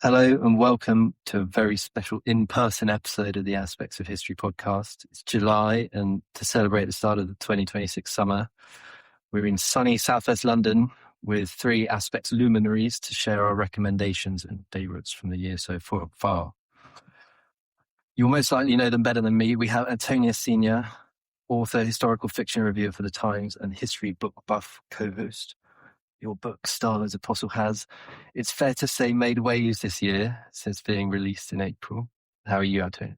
Hello and welcome to a very special in-person episode of the Aspects of History podcast. It's July, and to celebrate the start of the 2026 summer, we're in sunny southwest London with three Aspects luminaries to share our recommendations and favourites from the year so far. You'll most likely know them better than me. We have Antonia Senior, author, historical fiction reviewer for The Times, and history book buff co-host. Your book, Star as Apostle, has, it's fair to say, made waves this year since being released in April. How are you, Antonia?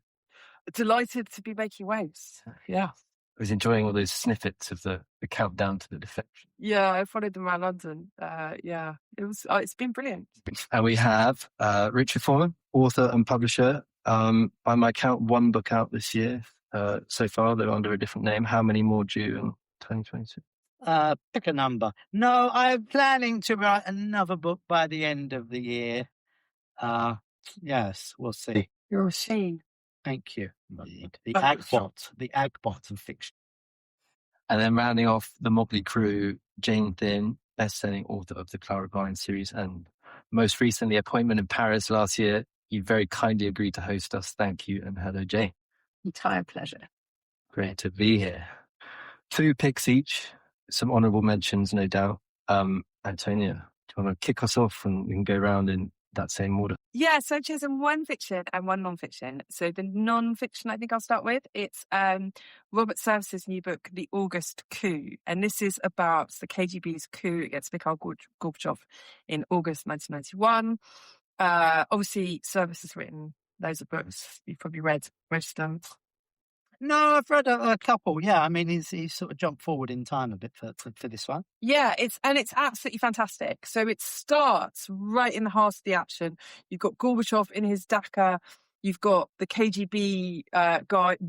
Delighted to be making waves. Yeah. I was enjoying all those snippets of the countdown to the defection. Yeah, I followed them around London. It's been brilliant. And we have Richard Foreman, author and publisher. By my count, one book out this year so far, though under a different name. How many more due in 2022? Pick a number. No, I'm planning to write another book by the end of the year. Yes, we'll see. You're a machine. Thank you. The Agbot of fiction. And then rounding off the motley crew, Jane Thinn, best-selling author of the Clara Vine series, and most recently, Appointment in Paris last year. You very kindly agreed to host us. Thank you, and hello, Jane. Entire pleasure. Great to be here. 2 picks each. Some honourable mentions, no doubt. Antonia, do you want to kick us off and we can go around in that same order? Yeah, so I've chosen one fiction and one non-fiction. So the non-fiction I think I'll start with, it's Robert Service's new book, The August Coup. And this is about the KGB's coup against Mikhail Gorbachev in August 1991. Obviously, Service has written loads of books. You've probably read most of them. No, I've read a couple. Yeah, I mean, he's sort of jumped forward in time a bit for this one. Yeah, it's absolutely fantastic. So it starts right in the heart of the action. You've got Gorbachev in his dacha. You've got the KGB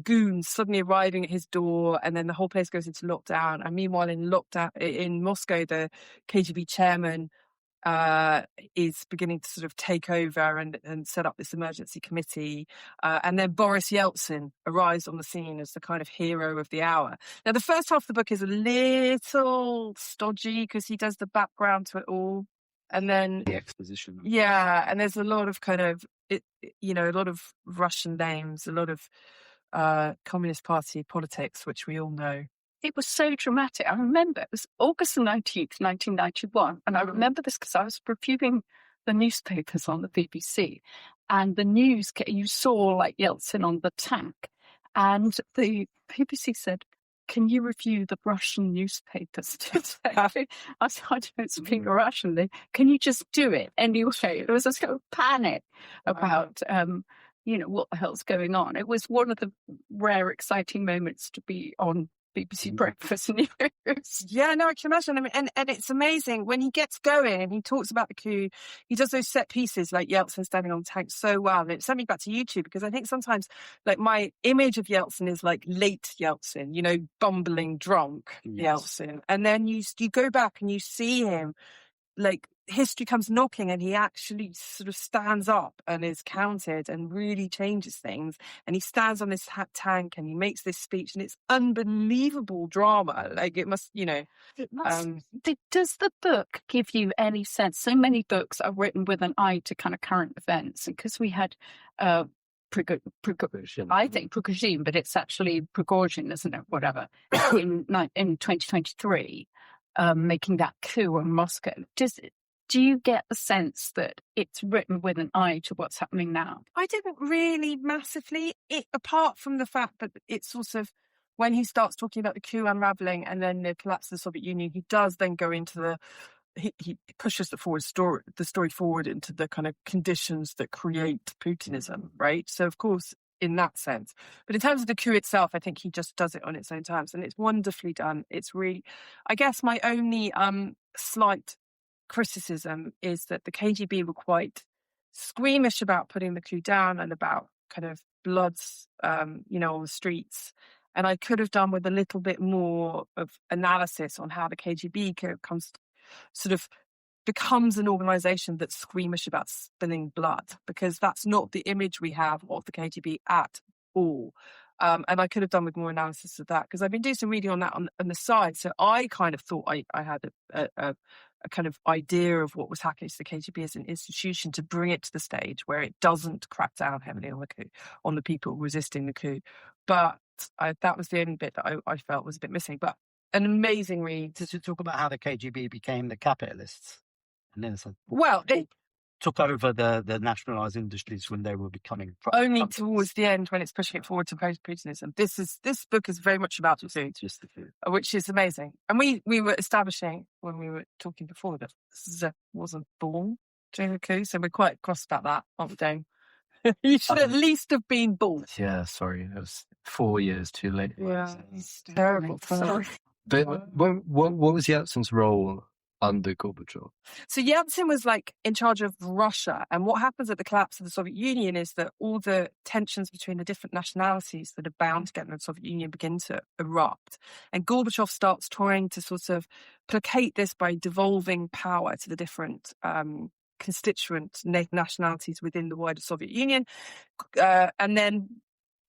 goons suddenly arriving at his door, and then the whole place goes into lockdown. And meanwhile, in Moscow, the KGB chairman is beginning to sort of take over and set up this emergency committee. And then Boris Yeltsin arrives on the scene as the kind of hero of the hour. Now, the first half of the book is a little stodgy because he does the background to it all. And then the exposition. Yeah, and there's a lot of a lot of Russian names, a lot of Communist Party politics, which we all know. It was so dramatic. I remember it was August 19th, 1991. And I remember this because I was reviewing the newspapers on the BBC. And the news, you saw like Yeltsin on the tank. And the BBC said, "Can you review the Russian newspapers today?" I said, "I don't speak Russian. Can you just do it?" Anyway, there was a sort of panic about what the hell's going on. It was one of the rare, exciting moments to be on BBC Breakfast News. Yeah, no, I can imagine. I mean, and it's amazing when he gets going and he talks about the coup. He does those set pieces like Yeltsin standing on the tank so well. And it sent me back to YouTube because I think sometimes like my image of Yeltsin is like late Yeltsin, bumbling drunk Yeltsin. And then you go back and you see him like history comes knocking and he actually sort of stands up and is counted and really changes things. And he stands on this tank and he makes this speech and it's unbelievable drama. Like it must, Does the book give you any sense? So many books are written with an eye to kind of current events. And because we had I think Prigozhin, but it's actually Prigozhin, isn't it? Whatever. in 2023, making that coup in Moscow. Do you get the sense that it's written with an eye to what's happening now? I didn't really massively, apart from the fact that it's sort of, when he starts talking about the coup unraveling and then the collapse of the Soviet Union, he does then go into he pushes the story forward into the kind of conditions that create Putinism, right? So, of course, in that sense. But in terms of the coup itself, I think he just does it on its own terms and it's wonderfully done. It's really, I guess my only slight criticism is that the KGB were quite squeamish about putting the coup down and about kind of bloods, on the streets. And I could have done with a little bit more of analysis on how the KGB becomes an organisation that's squeamish about spilling blood, because that's not the image we have of the KGB at all. And I could have done with more analysis of that because I've been doing some reading on that on the side. So I kind of thought I had a a kind of idea of what was happening to the KGB as an institution to bring it to the stage where it doesn't crack down heavily on the coup, on the people resisting the coup. But that was the only bit that I felt was a bit missing. But an amazing read. To talk about how the KGB became the capitalists, and then it took over the nationalised industries when they were becoming only towards the end when it's pushing it forward to post-Putinism. This book is very much about food, which is amazing. And we were establishing when we were talking before that Zeb wasn't born during the coup, so we're quite cross about that, aren't we, Dane? You should at least have been born. Yeah, sorry, it was 4 years too late. Yeah, it's terrible. Sorry. But what was Yeltsin's role under Gorbachev? So Yeltsin was like in charge of Russia, and what happens at the collapse of the Soviet Union is that all the tensions between the different nationalities that are bound together in the Soviet Union begin to erupt, and Gorbachev starts trying to sort of placate this by devolving power to the different constituent nationalities within the wider Soviet Union, and then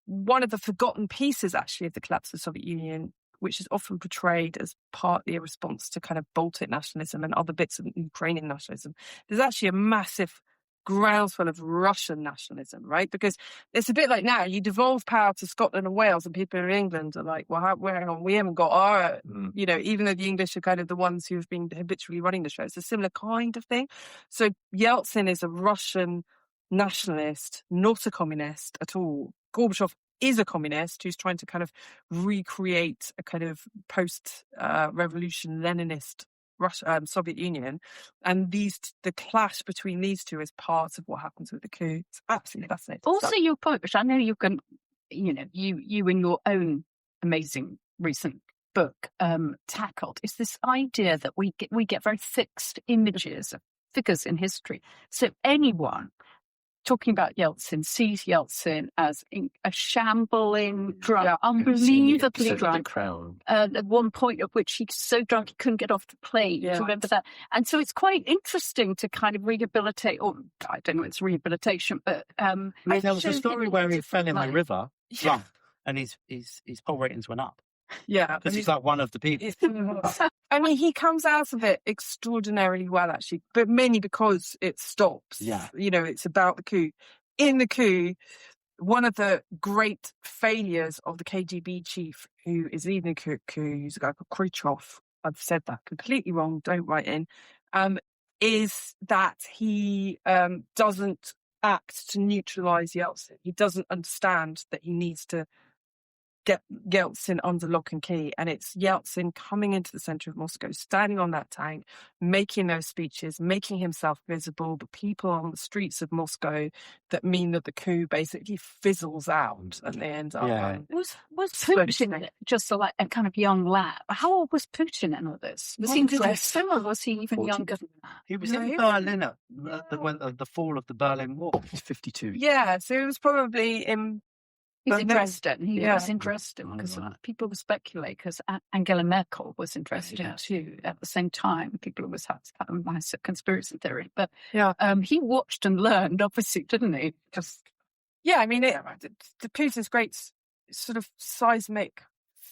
one of the forgotten pieces actually of the collapse of the Soviet Union, which is often portrayed as partly a response to kind of Baltic nationalism and other bits of Ukrainian nationalism. There's actually a massive groundswell of Russian nationalism, right? Because it's a bit like now, you devolve power to Scotland and Wales, and people in England are like, well, we haven't got our, even though the English are kind of the ones who have been habitually running the show. It's a similar kind of thing. So Yeltsin is a Russian nationalist, not a communist at all. Gorbachev is a communist who's trying to kind of recreate a kind of post-revolution Leninist Soviet Union, and the clash between these two is part of what happens with the coup. It's absolutely fascinating. Also, your point, which I know you can, you in your own amazing recent book tackled, is this idea that we get very fixed images of figures in history. So anyone talking about Yeltsin sees Yeltsin as a shambling drunk, unbelievably drunk. At one point at which he's so drunk he couldn't get off the plane. Yeah. Remember that? And so it's quite interesting to kind of rehabilitate, or I don't know, it's rehabilitation, but there was a story where he fell in the river drunk, and his poll ratings went up. Yeah, because he's like one of the people. I mean, he comes out of it extraordinarily well, actually, but mainly because it stops. Yeah, it's about the coup. In the coup, one of the great failures of the KGB chief, who is leading the coup, who's a guy called Khrushchev. I've said that completely wrong. Don't write in. Is that he doesn't act to neutralize Yeltsin. He doesn't understand that he needs to get Yeltsin under lock and key, and it's Yeltsin coming into the center of Moscow, standing on that tank, making those speeches, making himself visible, the people on the streets of Moscow, that mean that the coup basically fizzles out and they end up. Was Putin just like a kind of young lad? How old was Putin in all this? Was he dressed or was he even younger than that? He was in Berlin at the fall of the Berlin Wall. He's 52. Yeah, so it was probably in. He's interested. He was interested because people were speculating, because Angela Merkel was interested too at the same time. People always had a massive conspiracy theory. But he watched and learned, obviously, didn't he? I mean, the Putin's great sort of seismic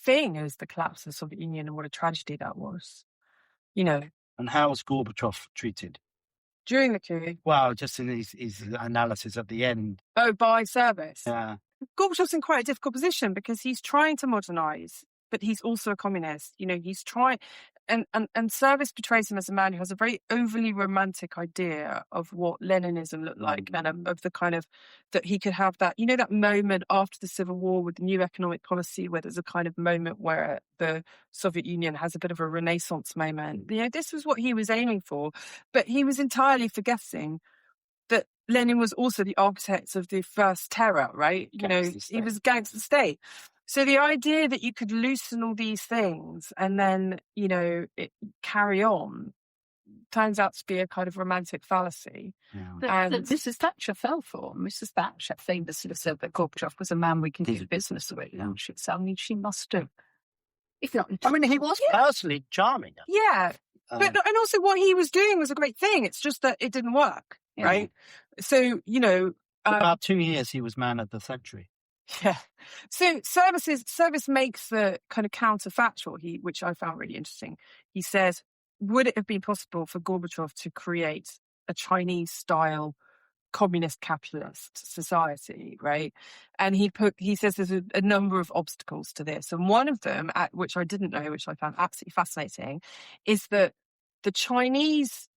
thing is the collapse of the Soviet Union and what a tragedy that was. And how was Gorbachev treated? During the coup? Well, just in his analysis at the end. Oh, by service? Yeah. Gorbachev's in quite a difficult position because he's trying to modernise, but he's also a communist. He's trying, and service portrays him as a man who has a very overly romantic idea of what Leninism looked like, and of the kind of that he could have that, that moment after the Civil War with the new economic policy, where there's a kind of moment where the Soviet Union has a bit of a renaissance moment. This was what he was aiming for, but he was entirely forgetting that Lenin was also the architect of the first terror, right? He was a gangster state. So the idea that you could loosen all these things and then, it carry on turns out to be a kind of romantic fallacy. Yeah. That Mrs. Thatcher fell for. Mrs. Thatcher famously said that Gorbachev was a man we can do business with. She must have. If not, he was personally charming. Yeah. And also what he was doing was a great thing. It's just that it didn't work. Yeah. Right. So, for about 2 years, he was man of the century. Yeah. So service makes the kind of counterfactual, which I found really interesting. He says, would it have been possible for Gorbachev to create a Chinese-style communist capitalist society, right? And he says there's a number of obstacles to this. And one of them, which I didn't know, which I found absolutely fascinating, is that the Chinese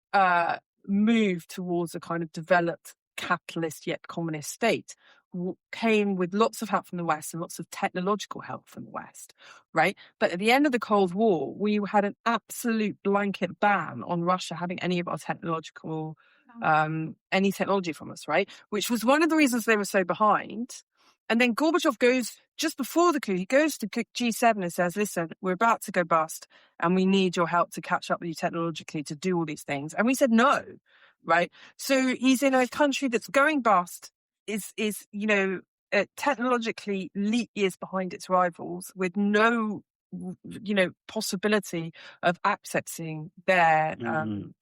move towards a kind of developed capitalist yet communist state came with lots of help from the West and lots of technological help from the West, right? But at the end of the Cold War, we had an absolute blanket ban on Russia having any of our any technology from us, right? Which was one of the reasons they were so behind. And then Gorbachev goes, just before the coup, he goes to G7 and says, listen, we're about to go bust and we need your help to catch up with you technologically to do all these things. And we said no, right? So he's in a country that's going bust, is technologically leap years behind its rivals with no possibility of accessing their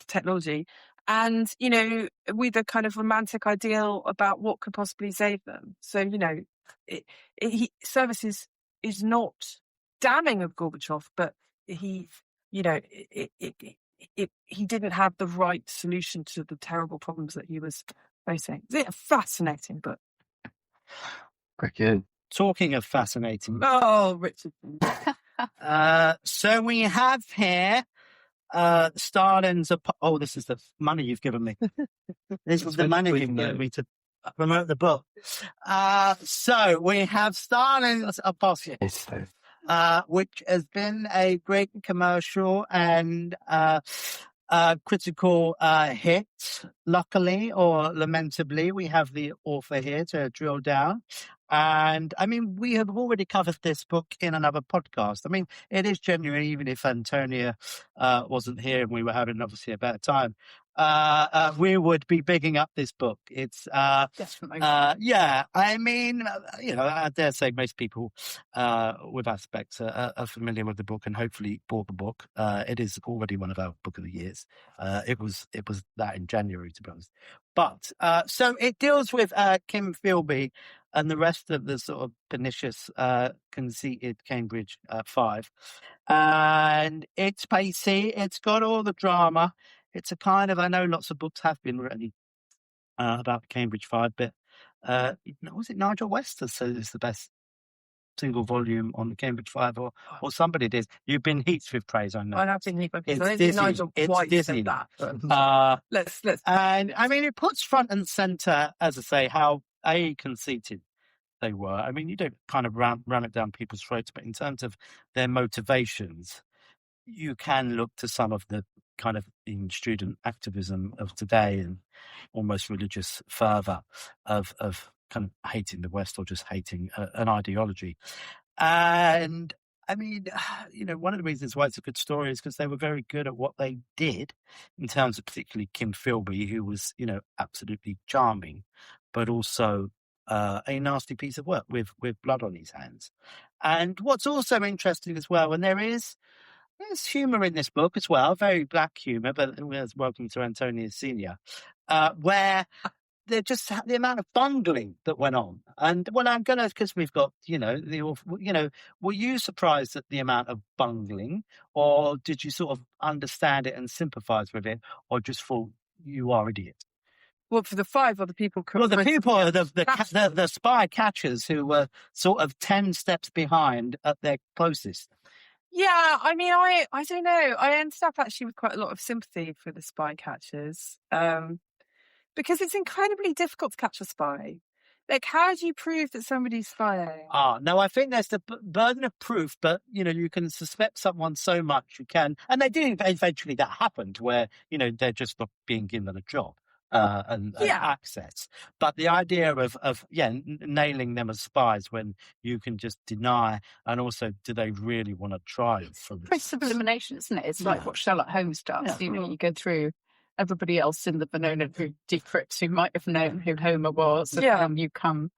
technology. And, with a kind of romantic ideal about what could possibly save them. So, services is not damning of Gorbachev, but he didn't have the right solution to the terrible problems that he was facing. It's a fascinating book. Very good. Talking of fascinating. Oh, Richard. So we have here Stalin's. This is the money you've given me. This is the money you've given me to promote the book. So we have Stalin's Apocalypse, which has been a great commercial and critical hit. Luckily or lamentably, we have the author here to drill down. And I mean, we have already covered this book in another podcast. I mean, it is genuine, even if Antonia wasn't here and we were having obviously a better time. We would be bigging up this book. It's definitely. I mean, I dare say most people with aspects are familiar with the book and hopefully bought the book. It is already one of our book of the years. It was that in January, to be honest. But so it deals with Kim Philby and the rest of the sort of pernicious, conceited Cambridge Five. And it's pacey. It's got all the drama. It's a kind of, I know lots of books have been written about the Cambridge Five, but was it Nigel West that said it's the best single volume on the Cambridge Five, or somebody did? You've been heaped with praise, I know. I have been heaped with praise. It's I don't think Disney. Nigel It's quite Disney. said that. Let's. And I mean, it puts front and centre, as I say, how conceited they were. I mean, you don't kind of ram it down people's throats, but in terms of their motivations, you can look to some of the kind of in student activism of today and almost religious fervour of kind of hating the West or just hating an ideology. And I mean, one of the reasons why it's a good story is because they were very good at what they did, in terms of particularly Kim Philby, who was, absolutely charming, but also a nasty piece of work with blood on his hands. And what's also interesting as well, and there's humour in this book as well, very black humour, but welcome to Antonia Senior, where they're just the amount of bungling that went on. And I'm going to, because we've got, were you surprised at the amount of bungling, or did you sort of understand it and sympathise with it, or just thought you are idiots? Well, for the five other people. Well, the people are the spy catchers who were sort of 10 steps behind at their closest. Yeah, I mean, I don't know. I ended up actually with quite a lot of sympathy for the spy catchers, because it's incredibly difficult to catch a spy. Like, how do you prove that somebody's spying? No, I think there's the burden of proof, but, you can suspect someone so much you can. And they do eventually, that happened where, they're just not being given a job. And access, but the idea of nailing them as spies when you can just deny, and also, do they really want to try? Process of elimination, isn't it? It's like what Sherlock Holmes does. You go through everybody else in the Venona who decrypts, who might have known who Homer was, and you come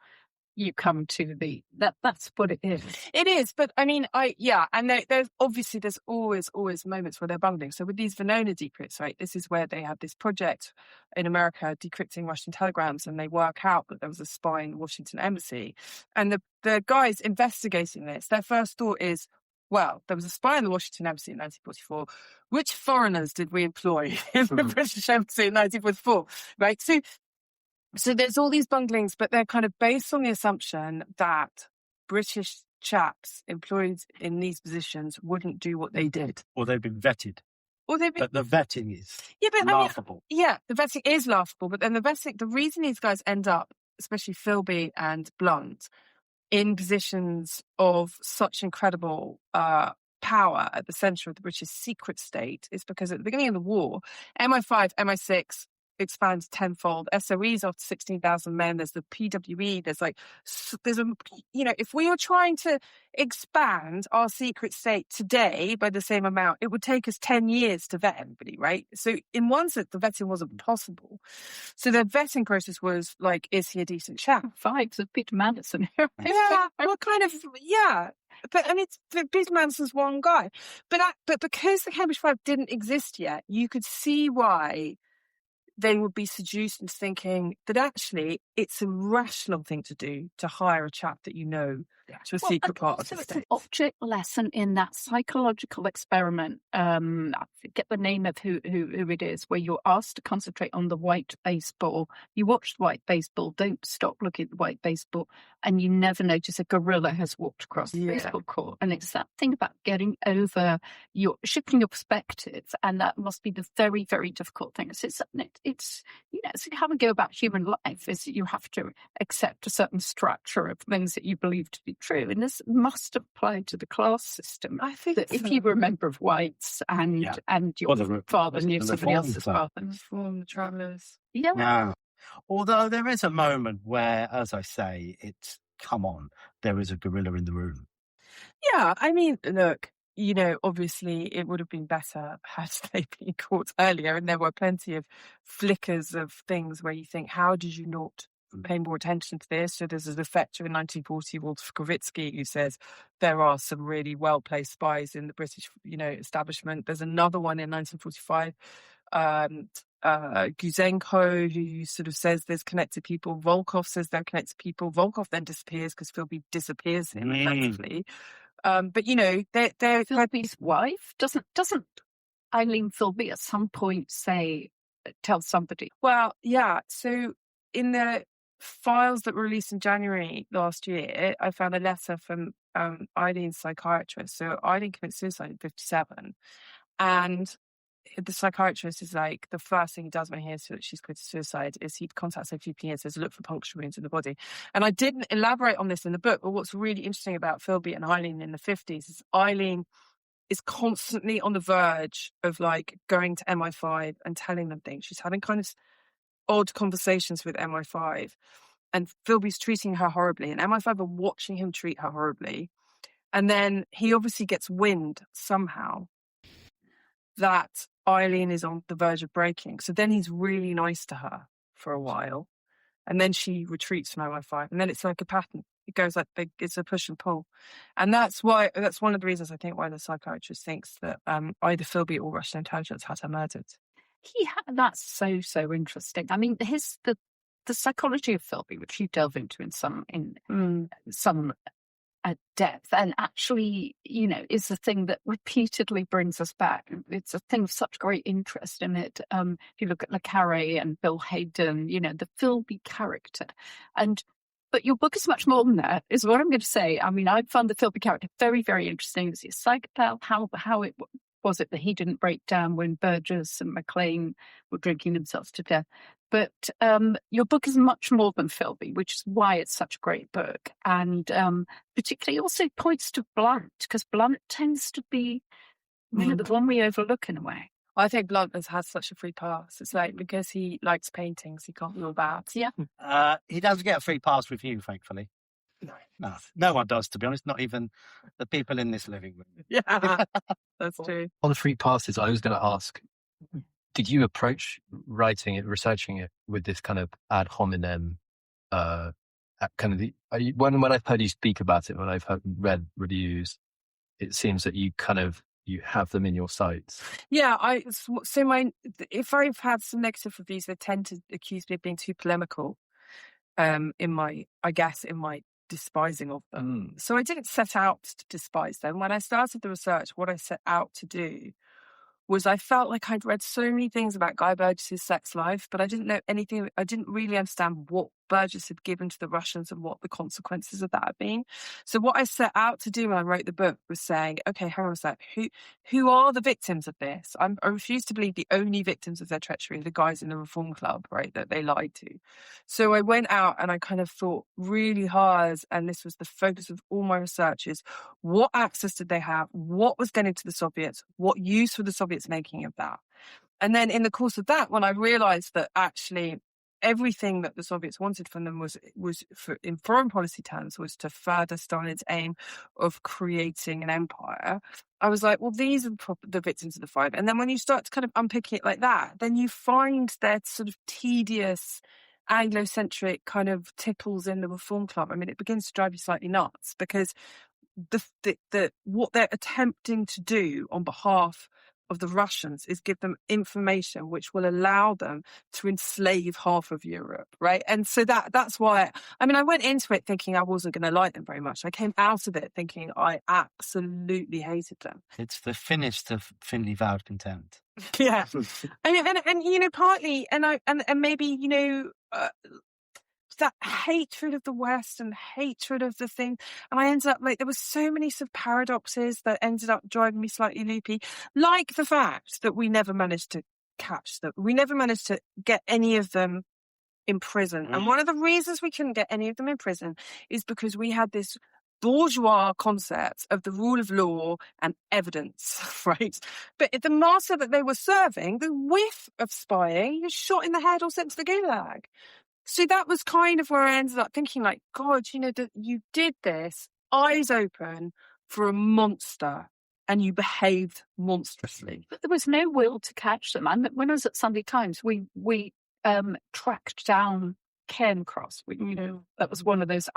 to that's what it is. It is, but I mean, and there's always moments where they're bungling. So with these Venona decrypts, right, this is where they have this project in America decrypting Russian telegrams, and they work out that there was a spy in the Washington embassy. And the guys investigating this, their first thought is, well, there was a spy in the Washington Embassy in 1944. Which foreigners did we employ in the British Embassy in 1944? Right? So there's all these bunglings, but they're kind of based on the assumption that British chaps employed in these positions wouldn't do what they did. Or they've been vetted. But the vetting is laughable. The vetting is laughable, but then the reason these guys end up, especially Philby and Blunt, in positions of such incredible power at the centre of the British secret state is because at the beginning of the war, MI5, MI6 expands tenfold, SOE's after 16,000 men, there's the PWE, if we were trying to expand our secret state today by the same amount, it would take us 10 years to vet everybody, right? So in one sense, the vetting wasn't possible. So the vetting process was like, is he a decent chap? Vibes of Peter Mandelson. Yeah, well, kind of, yeah. But Peter Manderson's one guy. But because the Cambridge Five didn't exist yet, you could see why they would be seduced into thinking that actually it's a rational thing to do to hire a chap that you know to a secret part of the state. It's an object lesson in that psychological experiment. I forget the name of who it is, where you're asked to concentrate on the white baseball. You watch the white baseball, don't stop looking at the white baseball, and you never notice a gorilla has walked across the baseball court. And it's that thing about getting over shifting your perspective, and that must be the very, very difficult thing. It's how we go about human life is you have to accept a certain structure of things that you believe to be true, and this must apply to the class system. I think that if you were a member of Whites and your father knew somebody else's father, Reform the Travellers. Yeah. Although there is a moment where, as I say, it's come on, there is a gorilla in the room. Yeah, I mean, look, obviously it would have been better had they been caught earlier, and there were plenty of flickers of things where you think, how did you not pay more attention to this? So there's a defector in 1940, Walter Kowitsky, who says there are some really well-placed spies in the British, establishment. There's another one in 1945, Guzenko, who sort of says there's connected people. Volkov says they're connected people. Volkov then disappears because Philby disappears him effectively. But they're Philby's wife doesn't Eileen Philby at some point tell somebody? Well, yeah. So in the files that were released in January last year, I found a letter from Eileen's psychiatrist. So Eileen committed suicide at 57, and the psychiatrist is like, the first thing he does when he hears that she's committed suicide is he contacts her GP and says, look for puncture wounds in the body. And I didn't elaborate on this in the book, but what's really interesting about Philby and Eileen in the 50s is Eileen is constantly on the verge of like going to MI5 and telling them things. She's having kind of odd conversations with MI5, and Philby's treating her horribly, and MI5 are watching him treat her horribly. And then he obviously gets wind somehow that Eileen is on the verge of breaking. So then he's really nice to her for a while, and then she retreats from MI5, and then it's like a pattern. It goes like it's a push and pull, and that's one of the reasons I think why the psychiatrist thinks that either Philby or Russian intelligence had her murdered. That's so interesting. I mean, the psychology of Philby, which you delve into in some depth, and actually, is the thing that repeatedly brings us back. It's a thing of such great interest in it. If you look at Le Carré and Bill Hayden, the Philby character, but your book is much more than that, is what I'm going to say. I mean, I found the Philby character very, very interesting. Is he a psychopath? How it was it that he didn't break down when Burgess and Maclean were drinking themselves to death? But your book is much more than Philby, which is why it's such a great book. And particularly also points to Blunt, because Blunt tends to be the one we overlook in a way. I think Blunt has had such a free pass. It's like, because he likes paintings, he can't rule bad. Yeah. He doesn't get a free pass with you, thankfully. No one does, to be honest, not even the people in this living room. Yeah, that's true. On the free passes, I was going to ask, did you approach researching it with this kind of ad hominem, when I've heard you speak about it, when I've read reviews, it seems that you have them in your sights. Yeah, if I've had some negative reviews, they tend to accuse me of being too polemical in my despising of them. So I didn't set out to despise them. When I started the research, what I set out to do was I felt like I'd read so many things about Guy Burgess's sex life, but I didn't know anything. I didn't really understand what Burgess had given to the Russians and what the consequences of that had been. So what I set out to do when I wrote the book was saying, okay, hang on a sec, who are the victims of this? I refuse to believe the only victims of their treachery are the guys in the Reform Club, right, that they lied to. So I went out and I kind of thought really hard, and this was the focus of all my research, is what access did they have? What was getting to the Soviets? What use were the Soviets making of that? And then in the course of that, when I realized that actually everything that the Soviets wanted from them was for, in foreign policy terms, was to further Stalin's aim of creating an empire, I was like, well, these are the victims of the five. And then when you start to kind of unpick it like that, then you find that sort of tedious Anglo-centric kind of tickles in the Reform Club. I mean, it begins to drive you slightly nuts, because the what they're attempting to do on behalf of the Russians is give them information which will allow them to enslave half of Europe, right? And so that's why, I mean, I went into it thinking I wasn't going to like them very much. I came out of it thinking I absolutely hated them. It's the finished of thinly vowed contempt. Yeah. and you know, partly, and maybe, you know, that hatred of the West and hatred of the thing. And I ended up like, there was so many sort of paradoxes that ended up driving me slightly loopy, like the fact that we never managed to catch them. We never managed to get any of them in prison. And one of the reasons we couldn't get any of them in prison is because we had this bourgeois concept of the rule of law and evidence, right? But the master that they were serving, the whiff of spying, he was shot in the head or sent to the gulag. So that was kind of where I ended up thinking, like, God, you know, that you did this eyes open for a monster and you behaved monstrously. But there was no will to catch them. And when I was at Sunday Times, we tracked down Cairncross. You know, that was one of those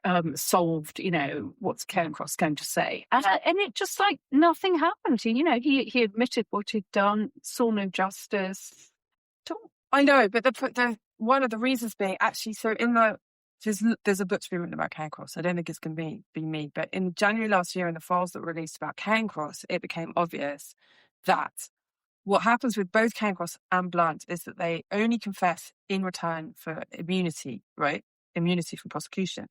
unsolved, you know, what's Cairncross going to say? And it just like nothing happened. You know, he admitted what he'd done, saw no justice. I know, but the one of the reasons being actually, so in there's a book to be written about Cairncross. I don't think it's going to be me, but in January last year, in the files that were released about Cairncross, it became obvious that what happens with both Cairncross and Blunt is that they only confess in return for immunity, right? Immunity from prosecution.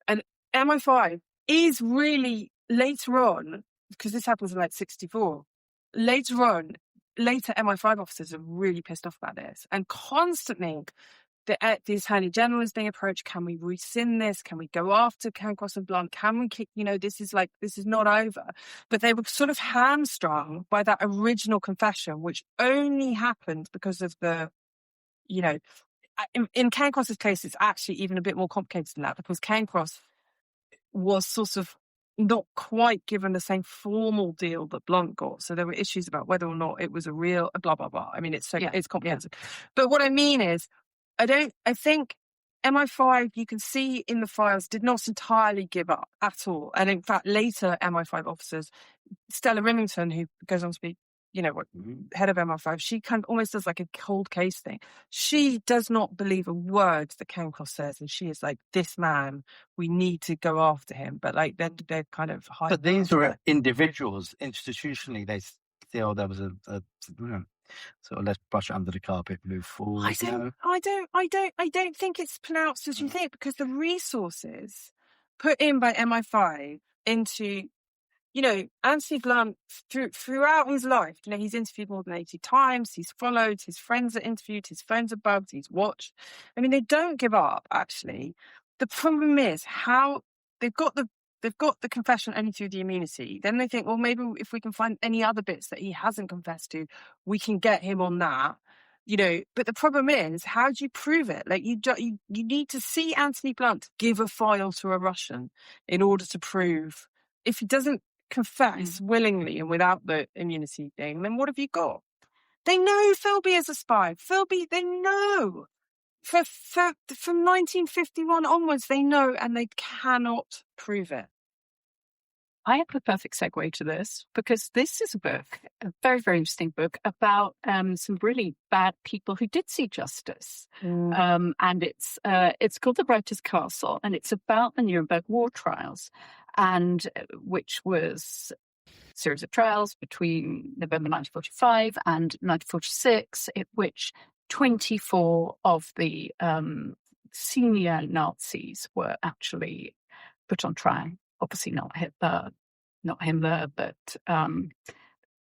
And MI5 is really later on, because this happens in like 64, later MI5 officers are really pissed off about this, and constantly the Attorney General is being approached. Can we rescind this? Can we go after Cairncross and Blunt? Can we kick, you know, this is not over. But they were sort of hamstrung by that original confession, which only happened because of the, you know, in Cairncross's case, it's actually even a bit more complicated than that, because Cairncross was sort of not quite given the same formal deal that Blunt got. So there were issues about whether or not it was a real blah, blah, blah. I mean, it's complicated. Yeah. But what I mean is, I think MI5, you can see in the files, did not entirely give up at all. And in fact, later MI5 officers, Stella Rimington, who goes on to be, you know, head of MI5, she kind of almost does like a cold case thing. She does not believe a word that Cairncross says, and she is like, this man, we need to go after him. But like, they're kind of high. But these were individuals. Institutionally, they still, there was a sort of let's brush it under the carpet, move forward. I don't think it's pronounced as you think, because the resources put in by MI5 into, you know, Anthony Blunt throughout his life, you know, he's interviewed more than 80 times, he's followed, his friends are interviewed, his phones are bugged, he's watched. I mean, they don't give up, actually. The problem is how they've got the confession only through the immunity. Then they think, well, maybe if we can find any other bits that he hasn't confessed to, we can get him on that. You know, but the problem is, how do you prove it? Like, you need to see Anthony Blunt give a file to a Russian in order to prove. If he doesn't confess willingly and without the immunity thing, then what have you got? They know Philby is a spy. Philby, they know. From 1951 onwards, they know, and they cannot prove it. I have the perfect segue to this, because this is a book, a very, very interesting book about some really bad people who did see justice. And it's called The Writer's Castle, and it's about the Nuremberg war trials, and which was a series of trials between November 1945 and 1946, in which 24 of the senior Nazis were actually put on trial. Obviously not Himmler, but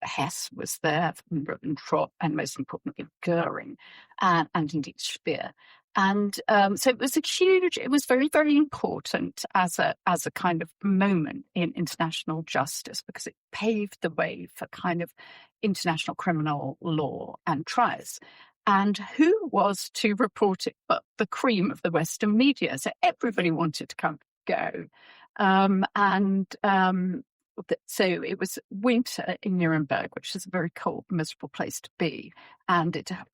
Hess was there, Ribbentrop, and most importantly Goering, and indeed Speer. And so it was very, very important as a kind of moment in international justice, because it paved the way for kind of international criminal law and trials. And who was to report it but the cream of the Western media? So everybody wanted to come go. So it was winter in Nuremberg, which is a very cold, miserable place to be. And the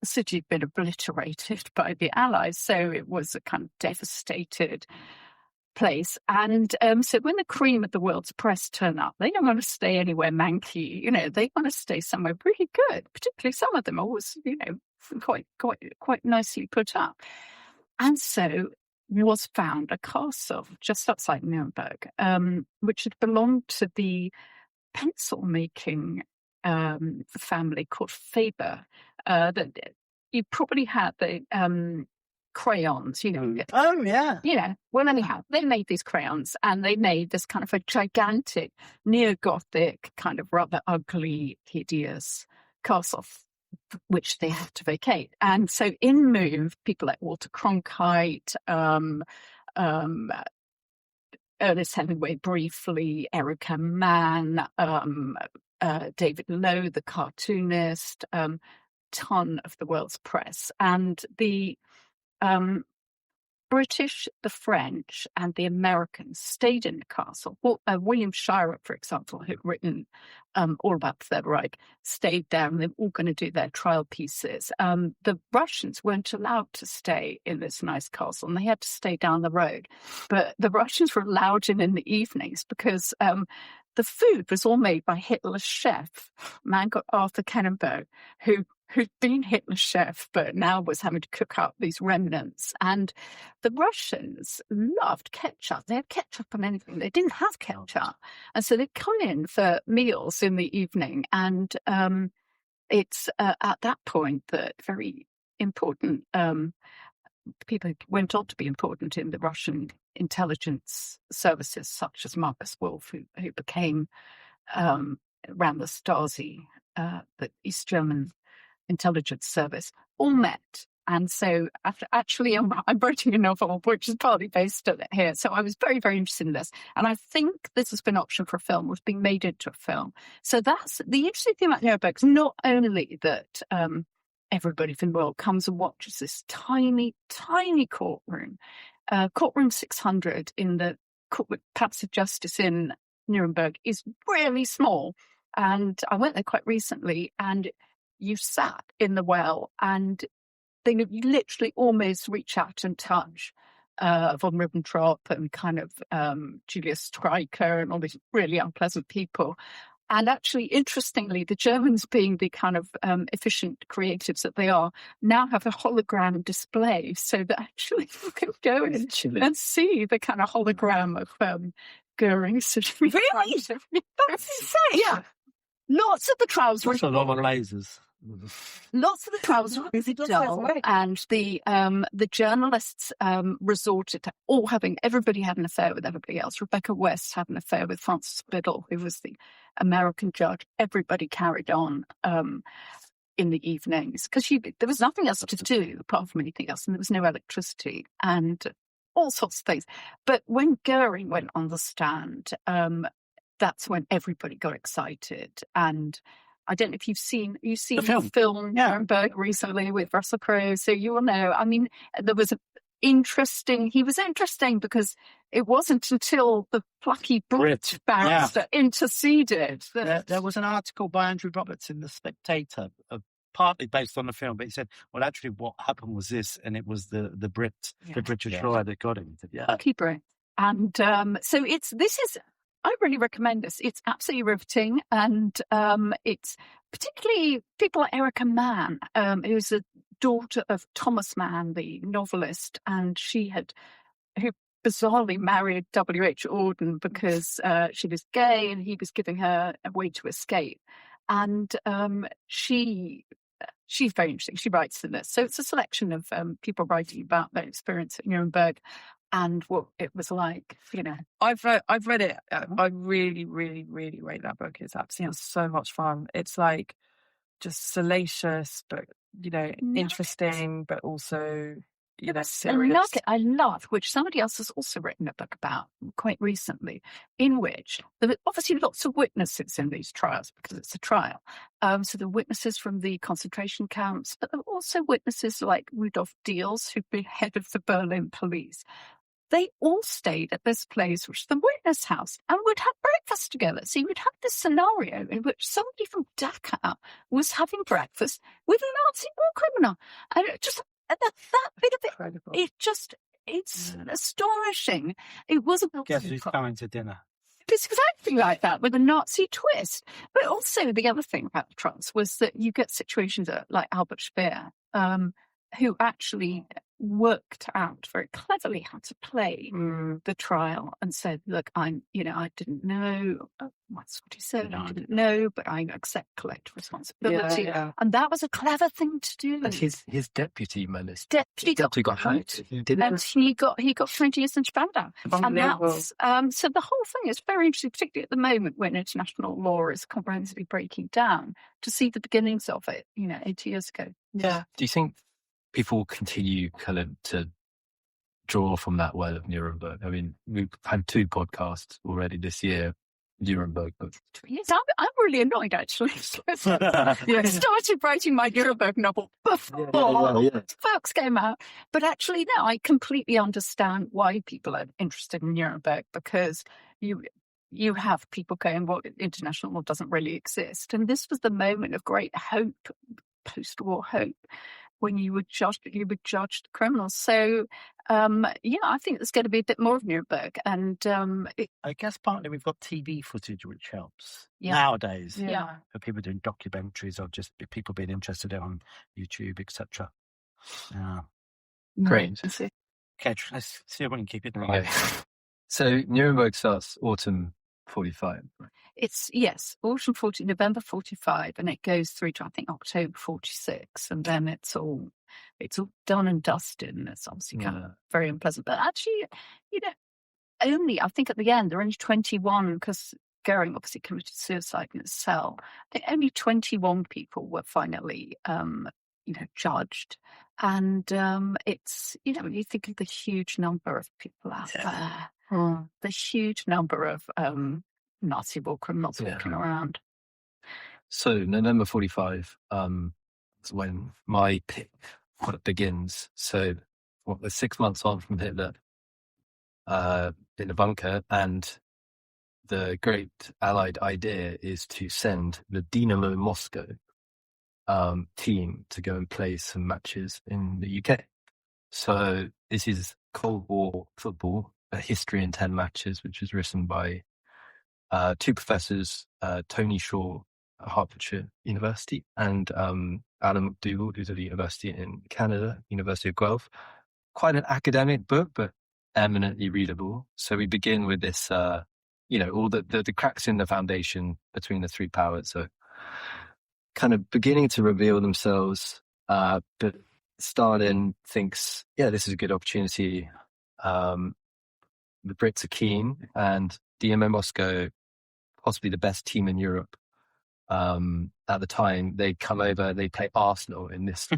city had been obliterated by the Allies. So it was a kind of devastated place. And so when the cream of the world's press turn up, they don't want to stay anywhere manky. They want to stay somewhere really good. Particularly some of them always, quite nicely put up. And so was found a castle just outside Nuremberg, which had belonged to the pencil-making family called Faber. That you probably had the crayons, Oh, yeah. Well, anyhow, they made these crayons, and they made this kind of a gigantic neo-Gothic, kind of rather ugly, hideous castle, which they had to vacate. And so in moved people like Walter Cronkite, Ernest Hemingway briefly, Erica Mann, David Lowe, the cartoonist, ton of the world's press. And the British, the French, and the Americans stayed in the castle. William Shirer, for example, who'd written all about the Third Reich, stayed there, and they were all going to do their trial pieces. The Russians weren't allowed to stay in this nice castle, and they had to stay down the road. But the Russians were allowed in the evenings, because the food was all made by Hitler's chef, a man called Arthur Kennenberg, who'd been Hitler's chef, but now was having to cook up these remnants. And the Russians loved ketchup. They had ketchup on anything. They didn't have ketchup. And so they'd come in for meals in the evening. And it's at that point that very important people went on to be important in the Russian intelligence services, such as Marcus Wolf, who became, ran the Stasi, the East German intelligence service, all met. And so actually I'm writing a novel which is partly based on it here. So I was very, very interested in this. And I think this has been optioned for a film, was being made into a film. So that's the interesting thing about Nuremberg, is not only that everybody from the world comes and watches this tiny, tiny courtroom, courtroom 600 in the Palace of Justice in Nuremberg is really small. And I went there quite recently, and you sat in the well, and you literally almost reach out and touch von Ribbentrop and kind of Julius Streicher and all these really unpleasant people. And actually, interestingly, the Germans, being the kind of efficient creatives that they are, now have a hologram display, so that actually you can go in and see the kind of hologram of Goering. Really? That's insane. Yeah. Lots of the trials were That's a lot of lasers. Lots of the trials were really dull, and the journalists resorted to everybody had an affair with everybody else. Rebecca West had an affair with Francis Biddle, who was the American judge. Everybody carried on in the evenings, because there was nothing else to do apart from anything else, and there was no electricity and all sorts of things. But when Goering went on the stand, that's when everybody got excited. And I don't know if you've seen the film Nuremberg recently with Russell Crowe, so you will know. I mean, he was interesting because it wasn't until the plucky Brit barrister interceded. There was an article by Andrew Roberts in The Spectator, partly based on the film, but he said, well, actually what happened was this, and it was the British lawyer that got him. Plucky Brit. And so this is, I really recommend this. It's absolutely riveting, and it's particularly people like Erica Mann, who's the daughter of Thomas Mann, the novelist, and who bizarrely married W.H. Auden because she was gay and he was giving her a way to escape. And she's very interesting. She writes in this. So it's a selection of people writing about their experience at Nuremberg and what it was like, I've read it. I really, really, really rate that book. It's absolutely so much fun. It's like just salacious, but interesting, but also serious. I love, which somebody else has also written a book about quite recently, in which there are obviously lots of witnesses in these trials because it's a trial. So the witnesses from the concentration camps, but there are also witnesses like Rudolf Diels, who'd been head of the Berlin police. They all stayed at this place, which is the witness house, and would have breakfast together. So you would have this scenario in which somebody from Dachau was having breakfast with a Nazi war criminal. And it just that bit of it, Incredible. it's astonishing. It was a Guess who's coming to dinner? It's exactly like that with a Nazi twist. But also the other thing about the trials was that you get situations like Albert Speer, who actually worked out very cleverly how to play the trial and said, look, I didn't know. That's what he said. I didn't know, but I accept collective responsibility. Yeah. And that was a clever thing to do. And his deputy managed. Deputy got hanged. And he got 20 years in Spandau. And that's so the whole thing is very interesting, particularly at the moment when international law is comprehensively breaking down, to see the beginnings of it, 80 years ago. Yeah. Do you think people continue kind of to draw from that well of Nuremberg? I mean, we've had 2 podcasts already this year, Nuremberg books. Yes, I'm really annoyed actually. I started writing my Nuremberg novel before Fox came out. But actually, no, I completely understand why people are interested in Nuremberg, because you have people going, well, international law doesn't really exist. And this was the moment of great hope, post-war hope, when you would judge the criminals. So, I think there's going to be a bit more of Nuremberg. And I guess partly we've got TV footage, which helps nowadays for people doing documentaries or just people being interested on YouTube, etc. Yeah. Great. Okay, let's see if we can keep it right. Okay. So Nuremberg starts autumn 45. It's autumn November 45, and it goes through to I think October 46, and then it's all done and dusted, and it's obviously kind of very unpleasant. But actually, only I think at the end there are only 21 because Goering obviously committed suicide in his cell. I think only 21 people were finally judged, and it's you think of the huge number of people out there, the huge number of Nazi war criminals walking around. So November 45 is when my pick begins. So we're 6 months on from Hitler in the bunker, and the great Allied idea is to send the Dynamo Moscow team to go and play some matches in the UK. So this is Cold War football, a history in 10 matches, which was written by 2 professors, Tony Shaw at Hertfordshire University and Alan McDougall, who's at the university in Canada, University of Guelph. Quite an academic book, but eminently readable. So we begin with this, all the cracks in the foundation between the 3 powers. So kind of beginning to reveal themselves, but Stalin thinks, this is a good opportunity. The Brits are keen, and Dynamo Moscow, possibly the best team in Europe at the time, they come over, they play Arsenal in this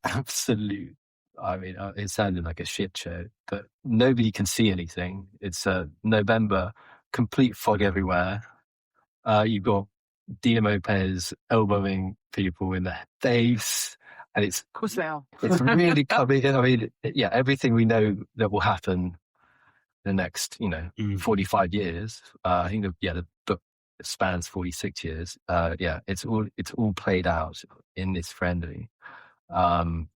absolute, it sounded like a shit show, but nobody can see anything. It's November, complete fog everywhere. You've got Dynamo players elbowing people in the face, and it's really coming in. Everything we know that will happen the next 45 years. I think the book spans 46 years. It's all played out in this friendly,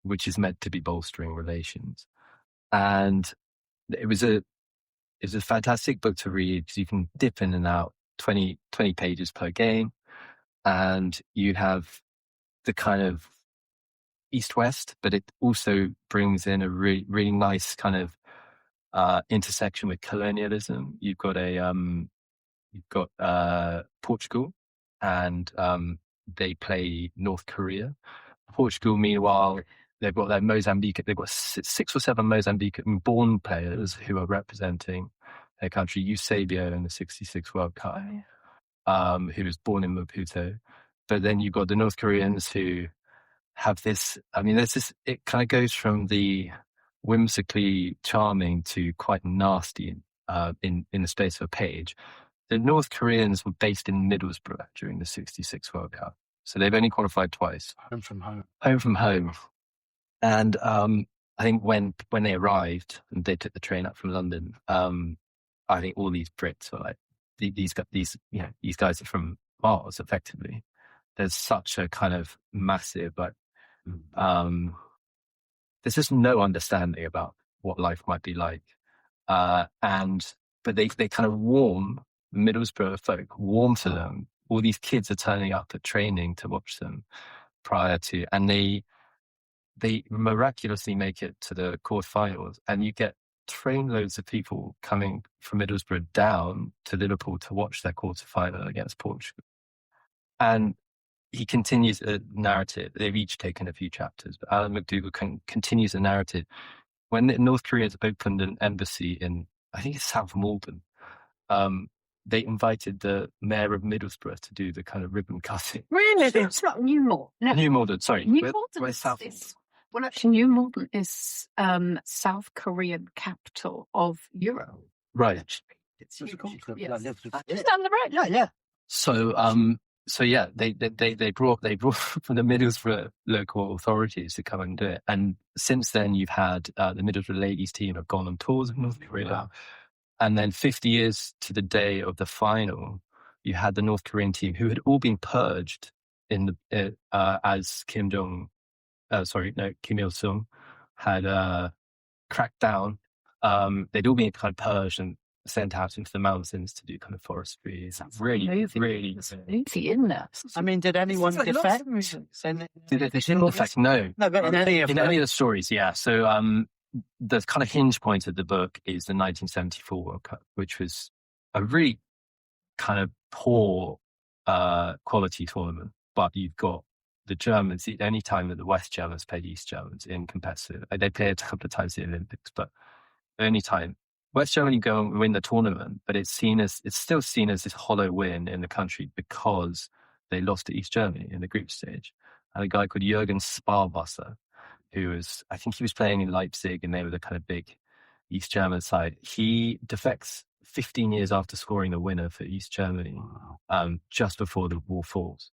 which is meant to be bolstering relations. And it was It's a fantastic book to read because you can dip in and out 20 pages per game, and you have the kind of east-west, but it also brings in a really, really nice kind of intersection with colonialism. You've got Portugal, and they play North Korea. Portugal, meanwhile, they've got their Mozambique. They've got 6 or 7 Mozambican-born players who are representing their country. Eusebio in the '66 World Cup, who was born in Maputo. But then you've got the North Koreans who have this. I mean, there's this. It kind of goes from the whimsically charming to quite nasty in the space of a page. The North Koreans were based in Middlesbrough during the '66 World Cup, so they've only qualified twice. Home from home. Home from home. And I think when they arrived and they took the train up from London, I think all these Brits were like, these guys are from Mars, effectively. There's such a kind of massive, like, there's just no understanding about what life might be like. But they kind of warm, Middlesbrough folk warm to them. All these kids are turning up at training to watch them prior to, and they miraculously make it to the quarterfinals, and you get trainloads of people coming from Middlesbrough down to Liverpool to watch their quarterfinal against Portugal. And he continues a narrative. They've each taken a few chapters, but Alan McDougall continues the narrative. When North Korea's opened an embassy in, I think it's South Malden, they invited the mayor of Middlesbrough to do the kind of ribbon cutting. Really? It's not New Malden. No. New Malden, sorry. New Malden where's South is, well, actually, New Malden is South Korean capital of Europe. Right. Actually, it's huge. Yes. Just down the road. Yeah. So yeah, they brought from the Middlesbrough local authorities to come and do it. And since then, you've had the Middlesbrough ladies team have gone on tours in North Korea. Wow. And then 50 years to the day of the final, you had the North Korean team who had all been purged in the as Kim Il-sung had cracked down. They'd all been kind of purged and sent out into the mountains to do kind of forestry. It's really, really easy in there. I mean, did anyone defect? Did it defect? No. No, but in any of the stories, yeah. So the kind of hinge point of the book is the 1974 World Cup, which was a really kind of poor quality tournament. But you've got the Germans, the only time that the West Germans played East Germans in competitive. They played a couple of times in the Olympics, but the only time West Germany go and win the tournament, but it's still seen as this hollow win in the country because they lost to East Germany in the group stage. And a guy called Jürgen Sparwasser, I think he was playing in Leipzig, and they were the kind of big East German side. He defects 15 years after scoring the winner for East Germany, just before the war falls.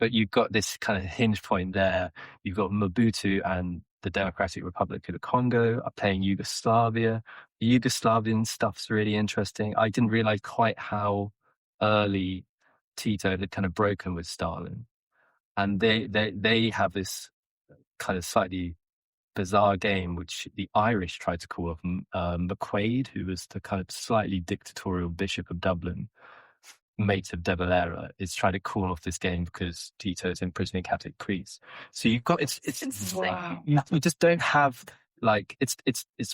But you've got this kind of hinge point there. You've got Mobutu and the Democratic Republic of the Congo are playing Yugoslavia. The Yugoslavian stuff's really interesting. I didn't realize quite how early Tito had kind of broken with Stalin. And they have this kind of slightly bizarre game, which the Irish tried to call off. McQuaid, who was the kind of slightly dictatorial Bishop of Dublin, mate of De Valera, is trying to call off this game because Tito's imprisoning Catholic priests. So you've got it's wow. You just don't have like it's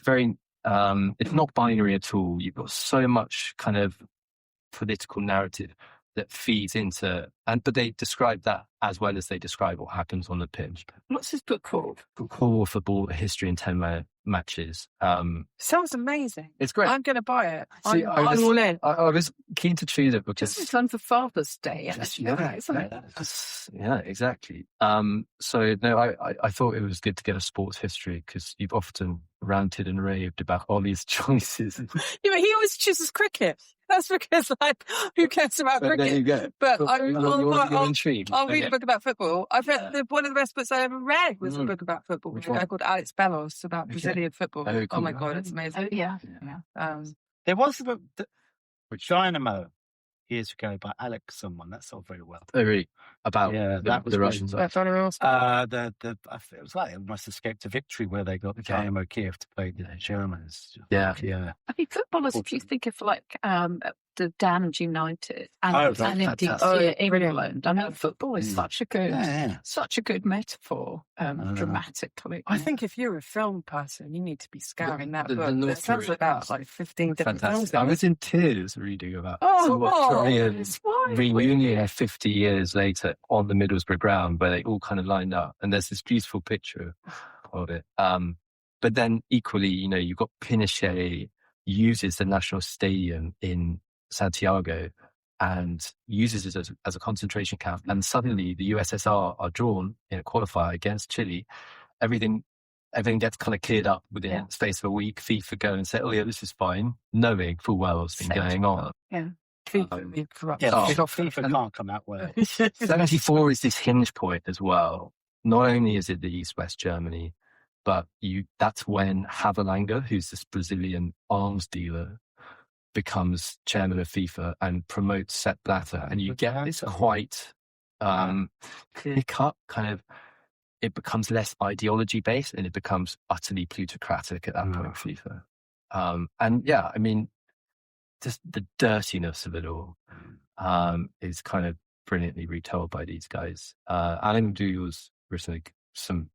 very it's not binary at all. You've got so much kind of political narrative that feeds into, but they describe that as well as they describe what happens on the pitch. What's this book called? Core Football: A History in 10 Matches. Sounds amazing. It's great. I'm going to buy it. See, I'm all in. I was keen to choose it because Just in time for Father's Day. Yeah, exactly. So no, I thought it was good to get a sports history because you've often ranted and raved about all these choices. Yeah, but he always chooses cricket. That's because, like, who cares about cricket? There you go. But you're intrigued. I'll read a book about football. I've read one of the best books I ever read was a book about football. Which a guy one? called Alex Bellos about Brazilian football. Oh, cool. Oh my God, it's amazing. Oh, yeah. There was a book with Dynamo. years ago by Alex someone. That sold very well. Oh, really? About that was the really Russians. It was like Almost Escape to Victory, where they got Okay. Dynamo Kiev to play the Germans. Yeah. Yeah. I mean, footballers, if you think of like the Damned United and, Oh, right. and indeed Fantastic. England, I know football is Mm. such a good metaphor dramatically. I think if you're a film person, you need to be scouring that book. North It sounds Korea about like 15 different films. Fantastic. I was in tears reading about it's why reunion 50 years later on the Middlesbrough ground where they all kind of lined up, and there's this beautiful picture of it. But then equally, you've got Pinochet uses the national stadium in Santiago and uses it as a concentration camp, and suddenly the USSR are drawn in a qualifier against Chile. Everything gets kind of cleared up within the space of a week. FIFA go and say, oh yeah, this is fine, knowing full well what's been going on. FIFA can't come out well. 74 is this hinge point as well. Not only is it the East-West Germany, but that's when Havelange, who's this Brazilian arms dealer, becomes chairman of FIFA and promotes Sepp Blatter. And you get this quite clear-cut kind of, it becomes less ideology-based and it becomes utterly plutocratic at that point, FIFA. And yeah, I mean, just the dirtiness of it all is kind of brilliantly retold by these guys. Alan Dewey's written some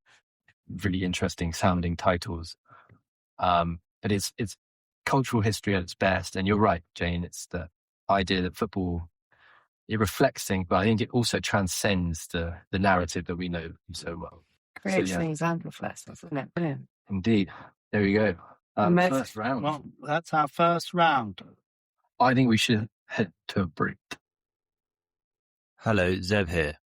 really interesting sounding titles. But it's cultural history at its best. And you're right, Jane, it's the idea that football, it reflects things, but I think it also transcends the narrative that we know so well. Creates things and reflects, isn't it? Brilliant. Indeed. There we go. First round. Well, that's our first round. I think we should head to a break. Hello, Zeb here.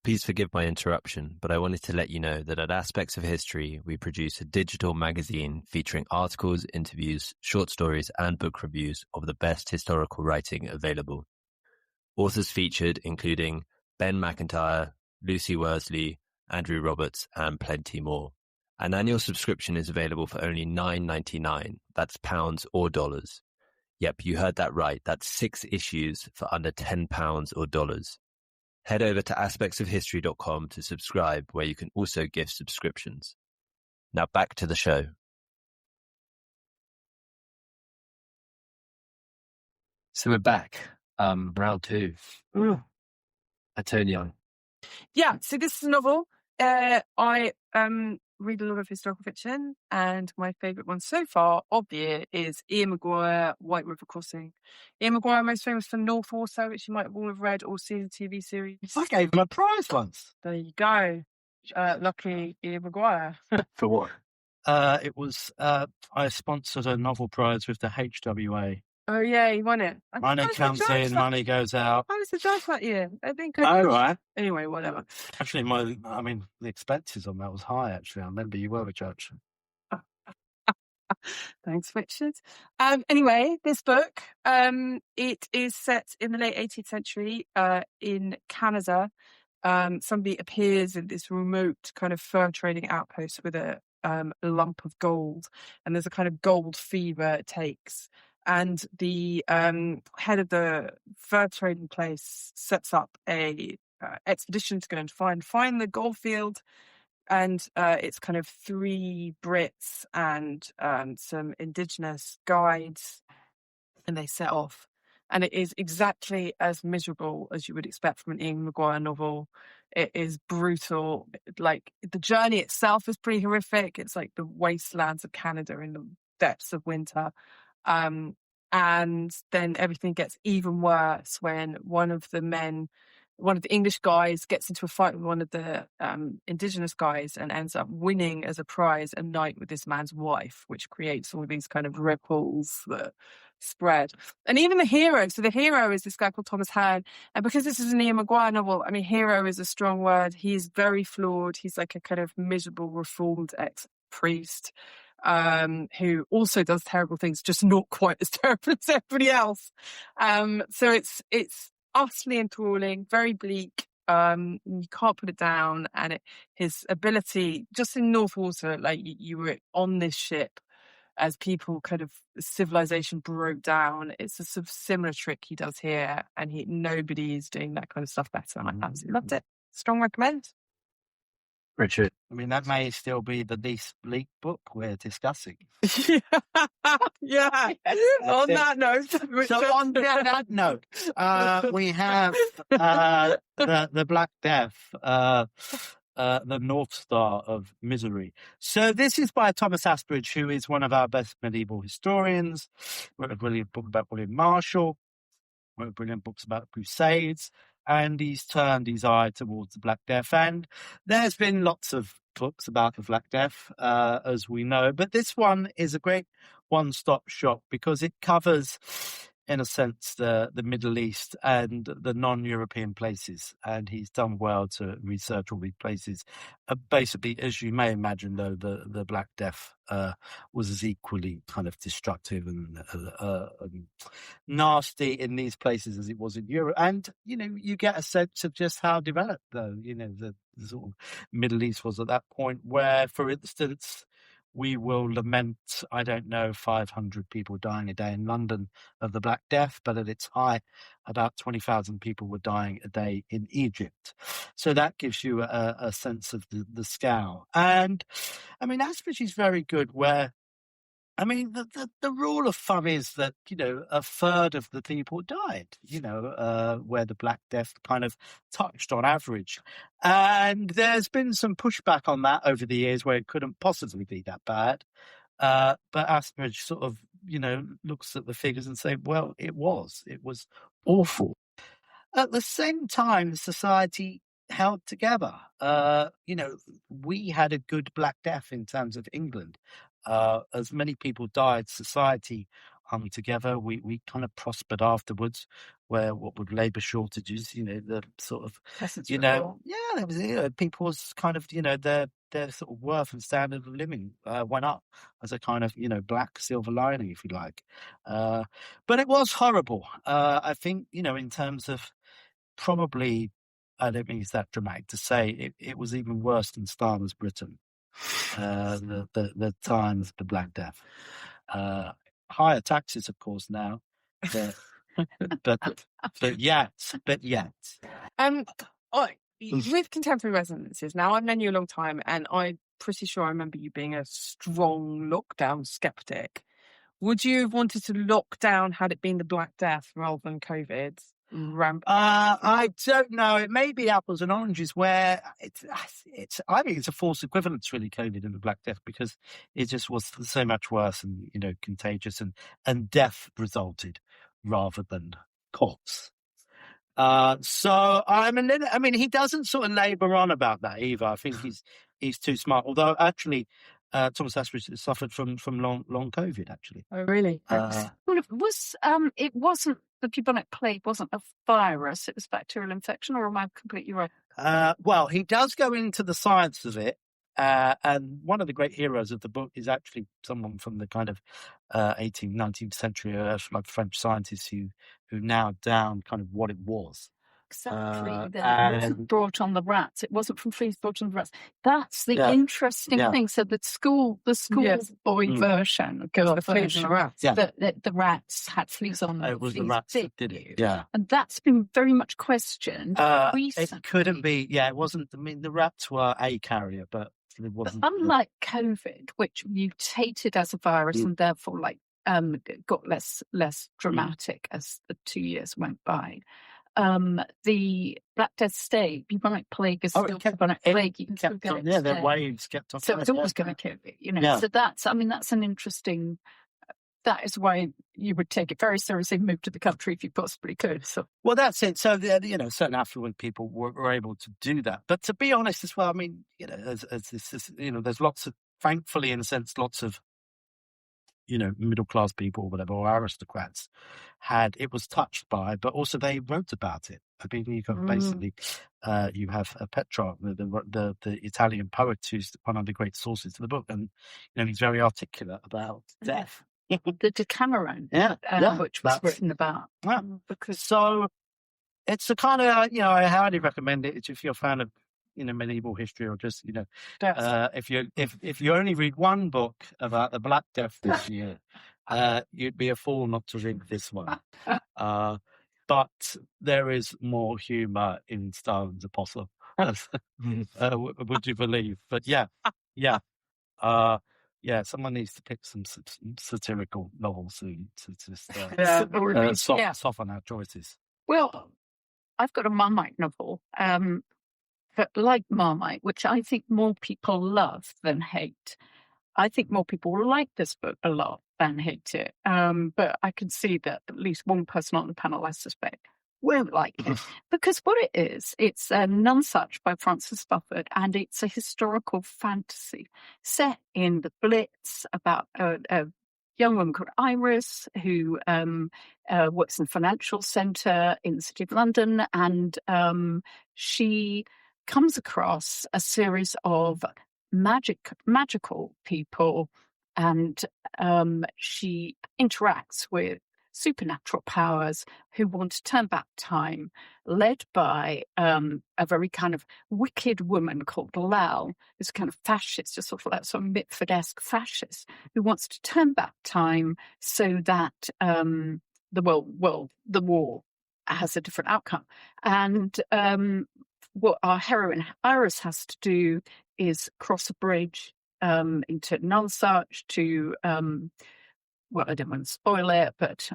Please forgive my interruption, but I wanted to let you know that at Aspects of History, we produce a digital magazine featuring articles, interviews, short stories, and book reviews of the best historical writing available. Authors featured including Ben McIntyre, Lucy Worsley, Andrew Roberts, and plenty more. An annual subscription is available for only $9.99. That's pounds or dollars. Yep, you heard that right. That's 6 issues for under £10 or dollars. Head over to aspectsofhistory.com to subscribe, where you can also gift subscriptions. Now back to the show. So we're back. Round 2. Antonio. Yeah, so this is a novel. I read a lot of historical fiction, and my favourite one so far of the year is Ian McGuire, White River Crossing. Ian McGuire, most famous for North Water, which you might have all have read or seen the TV series. I gave him a prize once. There you go. Lucky Ian McGuire. For what? It was I sponsored a novel prize with the HWA. Oh yeah, he won it. Money comes in, money goes out. How was the judge that year? I think. Oh, right. Anyway, whatever. Actually, the expenses on that was high, actually. I remember you were a judge. Thanks, Richard. Anyway, this book, it is set in the late 18th century in Canada. Somebody appears in this remote kind of fur trading outpost with a lump of gold, and there's a kind of gold fever it takes. And the head of the fur trading place sets up a expedition to go and find the gold field. And it's kind of 3 Brits and some Indigenous guides, and they set off. And it is exactly as miserable as you would expect from an Ian McGuire novel. It is brutal. Like, the journey itself is pretty horrific. It's like the wastelands of Canada in the depths of winter. And then everything gets even worse when one of the English guys gets into a fight with one of the Indigenous guys and ends up winning as a prize a night with this man's wife, which creates all these kind of ripples that spread. And even the hero, so the hero is this guy called Thomas Hearn. And because this is an Ian McGuire novel, I mean, hero is a strong word. He's very flawed. He's like a kind of miserable, reformed ex-priest who also does terrible things, just not quite as terrible as everybody else. So it's utterly enthralling, very bleak. You can't put it down. And his ability, just in North Water, like you were on this ship as people kind of civilization broke down. It's a sort of similar trick he does here, and nobody is doing that kind of stuff better. And I absolutely loved it. Strong recommend. Richard. I mean, that may still be the least bleak book we're discussing. Yeah. On that note, So on that note, we have the Black Death, the North Star of Misery. So this is by Thomas Asbridge, who is one of our best medieval historians. Wrote a brilliant book about William Marshall. Wrote brilliant books about the Crusades. And he's turned his eye towards the Black Death. And there's been lots of books about the Black Death, as we know. But this one is a great one-stop shop because it covers, in a sense, the Middle East and the non-European places. And he's done well to research all these places. Basically, as you may imagine, though, the Black Death was as equally kind of destructive and nasty in these places as it was in Europe. And, you get a sense of just how developed, though, the sort of Middle East was at that point where, for instance, we will lament, 500 people dying a day in London of the Black Death, but at its height, about 20,000 people were dying a day in Egypt. So that gives you a sense of the scale. And, Asbridge is very good where, the rule of thumb is that, a third of the people died, where the Black Death kind of touched on average. And there's been some pushback on that over the years where it couldn't possibly be that bad. But Asbridge sort of, looks at the figures and say, well, it was awful. At the same time, society held together. We had a good Black Death in terms of England. As many people died, society hung together. We kind of prospered afterwards, where what with labour shortages, the sort of, there was, people's kind of, their sort of worth and standard of living went up as a kind of, black silver lining, if you like. But it was horrible. I think, in terms of probably, I don't think it's that dramatic to say, it was even worse than Stalin's Britain. The times of the Black Death. Higher taxes, of course, now, but yet. With contemporary resonances, now I've known you a long time, and I'm pretty sure I remember you being a strong lockdown skeptic. Would you have wanted to lock down had it been the Black Death rather than COVID? I don't know. It may be apples and oranges. Where it's I think it's a false equivalence, really, COVID and the Black Death, because it just was so much worse and contagious and death resulted rather than costs. So he doesn't sort of labour on about that either. I think he's too smart. Although actually, Thomas Asbridge suffered from long COVID. Actually. Oh, really? Well, it wasn't. The bubonic plague wasn't a virus; it was bacterial infection. Or am I completely right? Well, he does go into the science of it, and one of the great heroes of the book is actually someone from the kind of 18th, 19th century, like French scientists who narrowed down kind of what it was. Exactly. It wasn't brought on the rats. It wasn't from fleas brought on the rats. That's the interesting thing. So the school boy version, the girl version, the rats had fleas on them. It was the rats that did it. Yeah. And that's been very much questioned. It couldn't be. Yeah, it wasn't. The rats were a carrier, but it wasn't. But unlike COVID, which mutated as a virus and therefore got less dramatic as the 2 years went by. The Black Death stayed. Bubonic plague is still bubonic plague. You can still get it. Yeah, the waves kept on. So it's always going to kill you, Yeah. So that's an interesting. That is why you would take it very seriously and move to the country if you possibly could. So, well, that's it. So, certain affluent people were able to do that. But to be honest as well, as this, there's lots of, thankfully, in a sense, lots of, middle class people or whatever, or aristocrats it was touched by, but also they wrote about it. You got basically, you have Petrarch, the Italian poet, who's one of the great sources of the book, and he's very articulate about death. The Decameron, which was written about. Yeah. So it's a kind of, I highly recommend it if you're a fan of medieval history, or just Yes. if you only read one book about the Black Death this year, you'd be a fool not to read this one. But there is more humour in Stalin's Apostle, would you believe? But yeah. Someone needs to pick some satirical novels to just soften our choices. Well, I've got a Marmite novel, but like Marmite, which I think more people love than hate. I think more people will like this book a lot than hate it. But I can see that at least one person on the panel, I suspect, won't like it. Because what it is, it's None Such by Francis Bufford, and it's a historical fantasy set in the Blitz about a young woman called Iris who works in a financial centre in the City of London, and she comes across a series of magical people, and she interacts with supernatural powers who want to turn back time, led by a very kind of wicked woman called Lal, who's kind of fascist, just sort of like some Mitford-esque fascist, who wants to turn back time so that the war has a different outcome. And what our heroine Iris has to do is cross a bridge into Nonsuch to I don't want to spoil it, but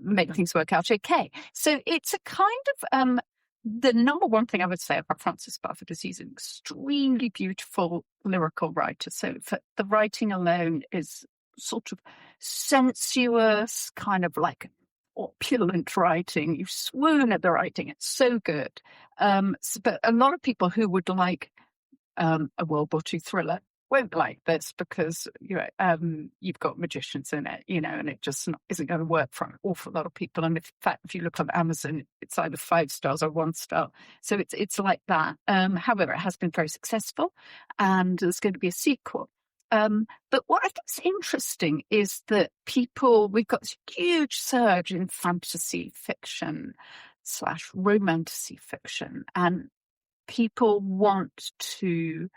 make things work out okay. So it's a kind of the number one thing I would say about Francis Bufford is he's an extremely beautiful lyrical writer. So for the writing alone is sort of sensuous, kind of like opulent writing. You swoon at the writing. It's so good. But a lot of people who would like a World War II thriller won't like this because you've got magicians in it, and it just isn't going to work for an awful lot of people. And in fact, if you look on Amazon, it's either 5 stars or 1 star. So it's like that. However, it has been very successful, and there's going to be a sequel. But what I think is interesting is that we've got this huge surge in fantasy fiction / romantasy fiction, and people want to,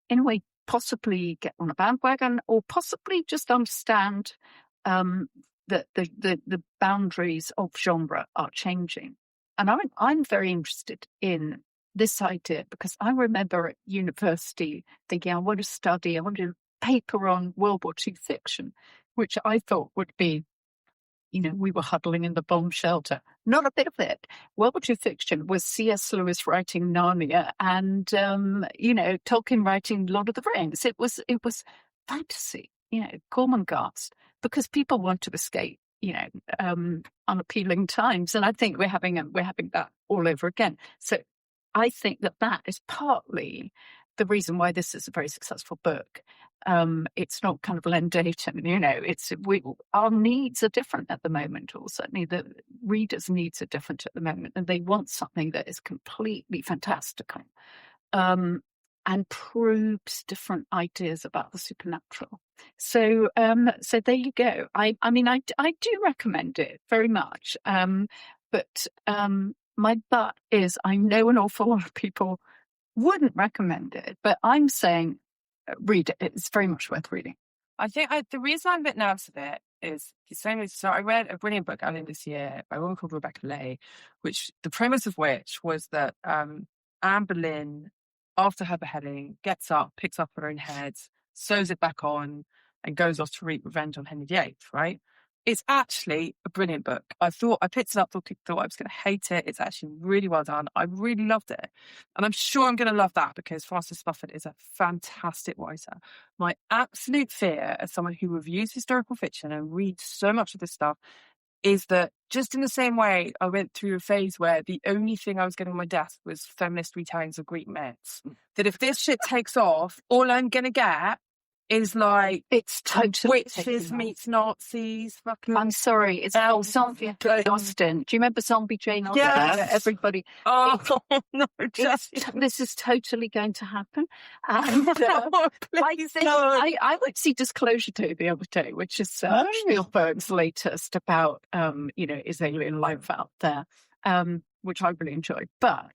in a way, possibly get on a bandwagon or possibly just understand that the boundaries of genre are changing. And I'm very interested in this idea because I remember at university thinking, I want to do a paper on World War II fiction, which I thought would be, we were huddling in the bomb shelter. Not a bit of it. World War II fiction was C.S. Lewis writing Narnia and, Tolkien writing Lord of the Rings. It was fantasy, Gormenghast, because people want to escape, unappealing times. And I think we're having that all over again. So I think that is partly the reason why this is a very successful book. It's not kind of Len Dayton, our needs are different at the moment, or certainly the readers' needs are different at the moment, and they want something that is completely fantastical and probes different ideas about the supernatural. So there you go. I do recommend it very much, but my but is I know an awful lot of people wouldn't recommend it, but I'm saying read it. It's very much worth reading. I think the reason I'm a bit nervous of it is the same as, so I read a brilliant book earlier this year by a woman called Rebecca Lay, which the premise of which was that Anne Boleyn, after her beheading, gets up, picks up her own head, sews it back on, and goes off to wreak revenge on Henry VIII, right? It's actually a brilliant book. I picked it up, thought I was going to hate it. It's actually really well done. I really loved it. And I'm sure I'm going to love that because Francis Bufford is a fantastic writer. My absolute fear as someone who reviews historical fiction and reads so much of this stuff is that just in the same way I went through a phase where the only thing I was getting on my desk was feminist retellings of Greek myths, that if this shit takes off, all I'm going to get is like it's totally witches meets Nazis. Fucking I'm sorry, it's Zombie Jane Austen. Do you remember Zombie Jane Austen? Yeah, everybody. Oh no, this is totally going to happen. And, I would see Disclosure Day the other day, which is Spielberg's latest about is alien life out there, which I really enjoyed. But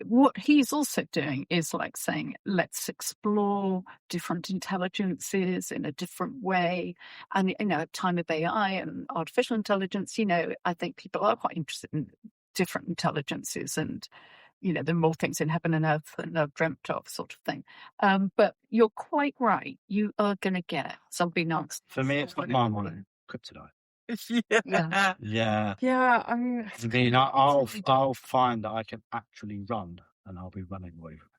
what he's also doing is like saying, let's explore different intelligences in a different way. And, time of AI and artificial intelligence, I think people are quite interested in different intelligences and, there are more things in heaven and earth than I've dreamt of, sort of thing. But you're quite right. You are going to get zombie nonsense. For me, it's not Marmite, kryptonite. Yeah. Yeah. I mean, I'll find that I can actually run, and I'll be running away from it.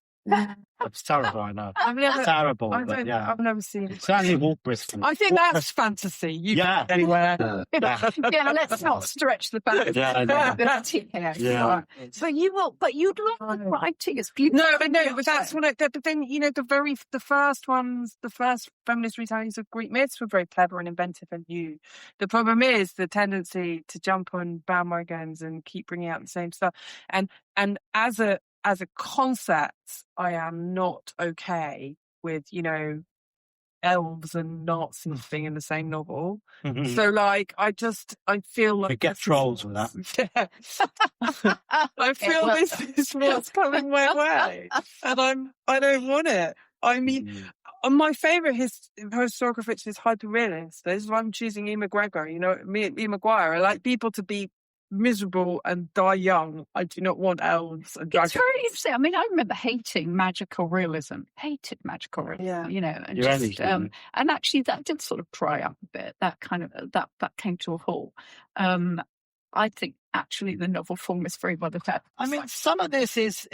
It's terrible, I know. It's terrible, but yeah. I've never seen it. Certainly walk briskly. I think that's fantasy. You can go anywhere. Yeah, let's not stretch the bounds. Yeah. So you will, but you'd love the writing. It's beautiful. No, but that's what. But then the first ones, the first feminist retellings of Greek myths were very clever and inventive and new. The problem is the tendency to jump on bandwagons and keep bringing out the same stuff. And as a concept, I am not okay with, elves and Nazis being in the same novel. Mhm. So, like, I feel like... We get trolls with that. I feel this is what's coming my way. And I don't want it. I mean, my favourite historical fiction is hyper-realist. This is why I'm choosing Ian McGregor. Ian Maguire. I like people to be miserable and die young. I do not want elves and dragons. It's very interesting. I mean, I remember hating magical realism. Hated magical realism. Yeah. And just and actually that did sort of dry up a bit. That kind of that came to a halt. I think actually the novel form is very well developed. I mean, some of this is